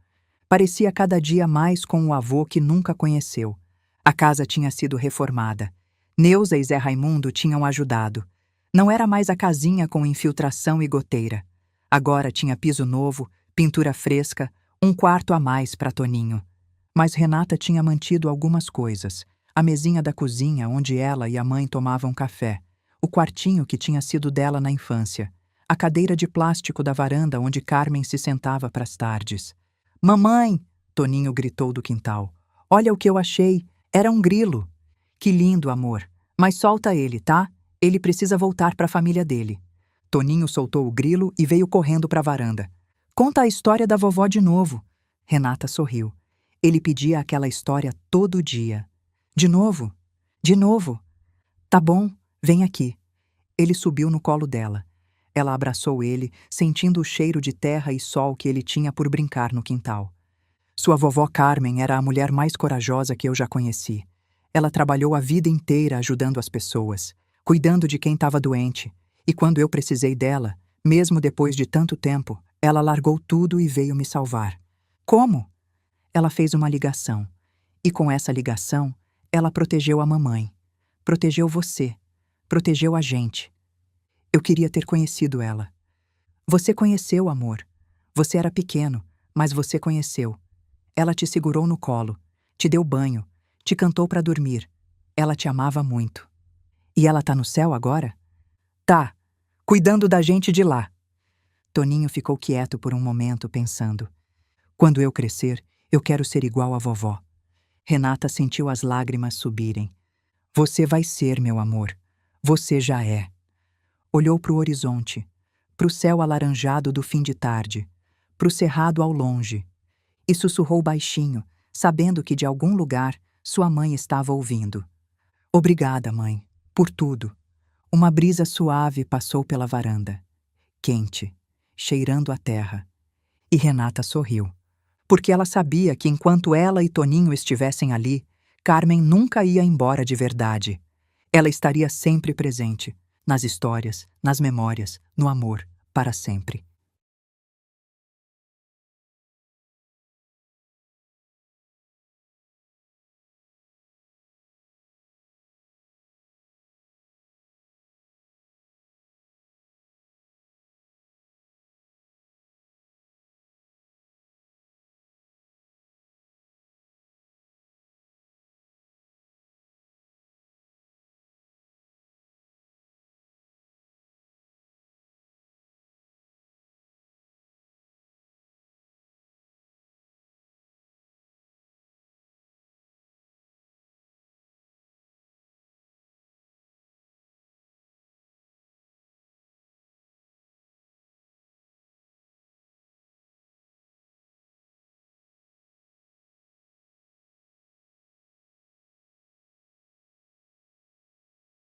Parecia cada dia mais com o avô que nunca conheceu. A casa tinha sido reformada. Neuza e Zé Raimundo tinham ajudado. Não era mais a casinha com infiltração e goteira. Agora tinha piso novo, pintura fresca, um quarto a mais para Toninho. Mas Renata tinha mantido algumas coisas. A mesinha da cozinha onde ela e a mãe tomavam café. O quartinho que tinha sido dela na infância. A cadeira de plástico da varanda onde Carmen se sentava para as tardes. Mamãe! Toninho gritou do quintal. Olha o que eu achei! Era um grilo! Que lindo, amor! Mas solta ele, tá? Ele precisa voltar para a família dele. Toninho soltou o grilo e veio correndo para a varanda. Conta a história da vovó de novo. Renata sorriu. Ele pedia aquela história todo dia. De novo? De novo? Tá bom, vem aqui. Ele subiu no colo dela. Ela abraçou ele, sentindo o cheiro de terra e sol que ele tinha por brincar no quintal. Sua vovó Carmen era a mulher mais corajosa que eu já conheci. Ela trabalhou a vida inteira ajudando as pessoas, cuidando de quem estava doente. E quando eu precisei dela, mesmo depois de tanto tempo, ela largou tudo e veio me salvar. Como? Ela fez uma ligação. E com essa ligação, ela protegeu a mamãe. Protegeu você. Protegeu a gente. Eu queria ter conhecido ela. Você conheceu, amor. Você era pequeno, mas você conheceu. Ela te segurou no colo, te deu banho, te cantou para dormir. Ela te amava muito. E ela tá no céu agora? Tá, cuidando da gente de lá. Toninho ficou quieto por um momento, pensando. Quando eu crescer, eu quero ser igual a vovó. Renata sentiu as lágrimas subirem. Você vai ser, meu amor. Você já é. Olhou para o horizonte, para o céu alaranjado do fim de tarde, para o cerrado ao longe, e sussurrou baixinho, sabendo que de algum lugar sua mãe estava ouvindo. Obrigada, mãe, por tudo. Uma brisa suave passou pela varanda, quente, cheirando a terra. E Renata sorriu, porque ela sabia que enquanto ela e Toninho estivessem ali, Carmen nunca ia embora de verdade. Ela estaria sempre presente, nas histórias, nas memórias, no amor, para sempre.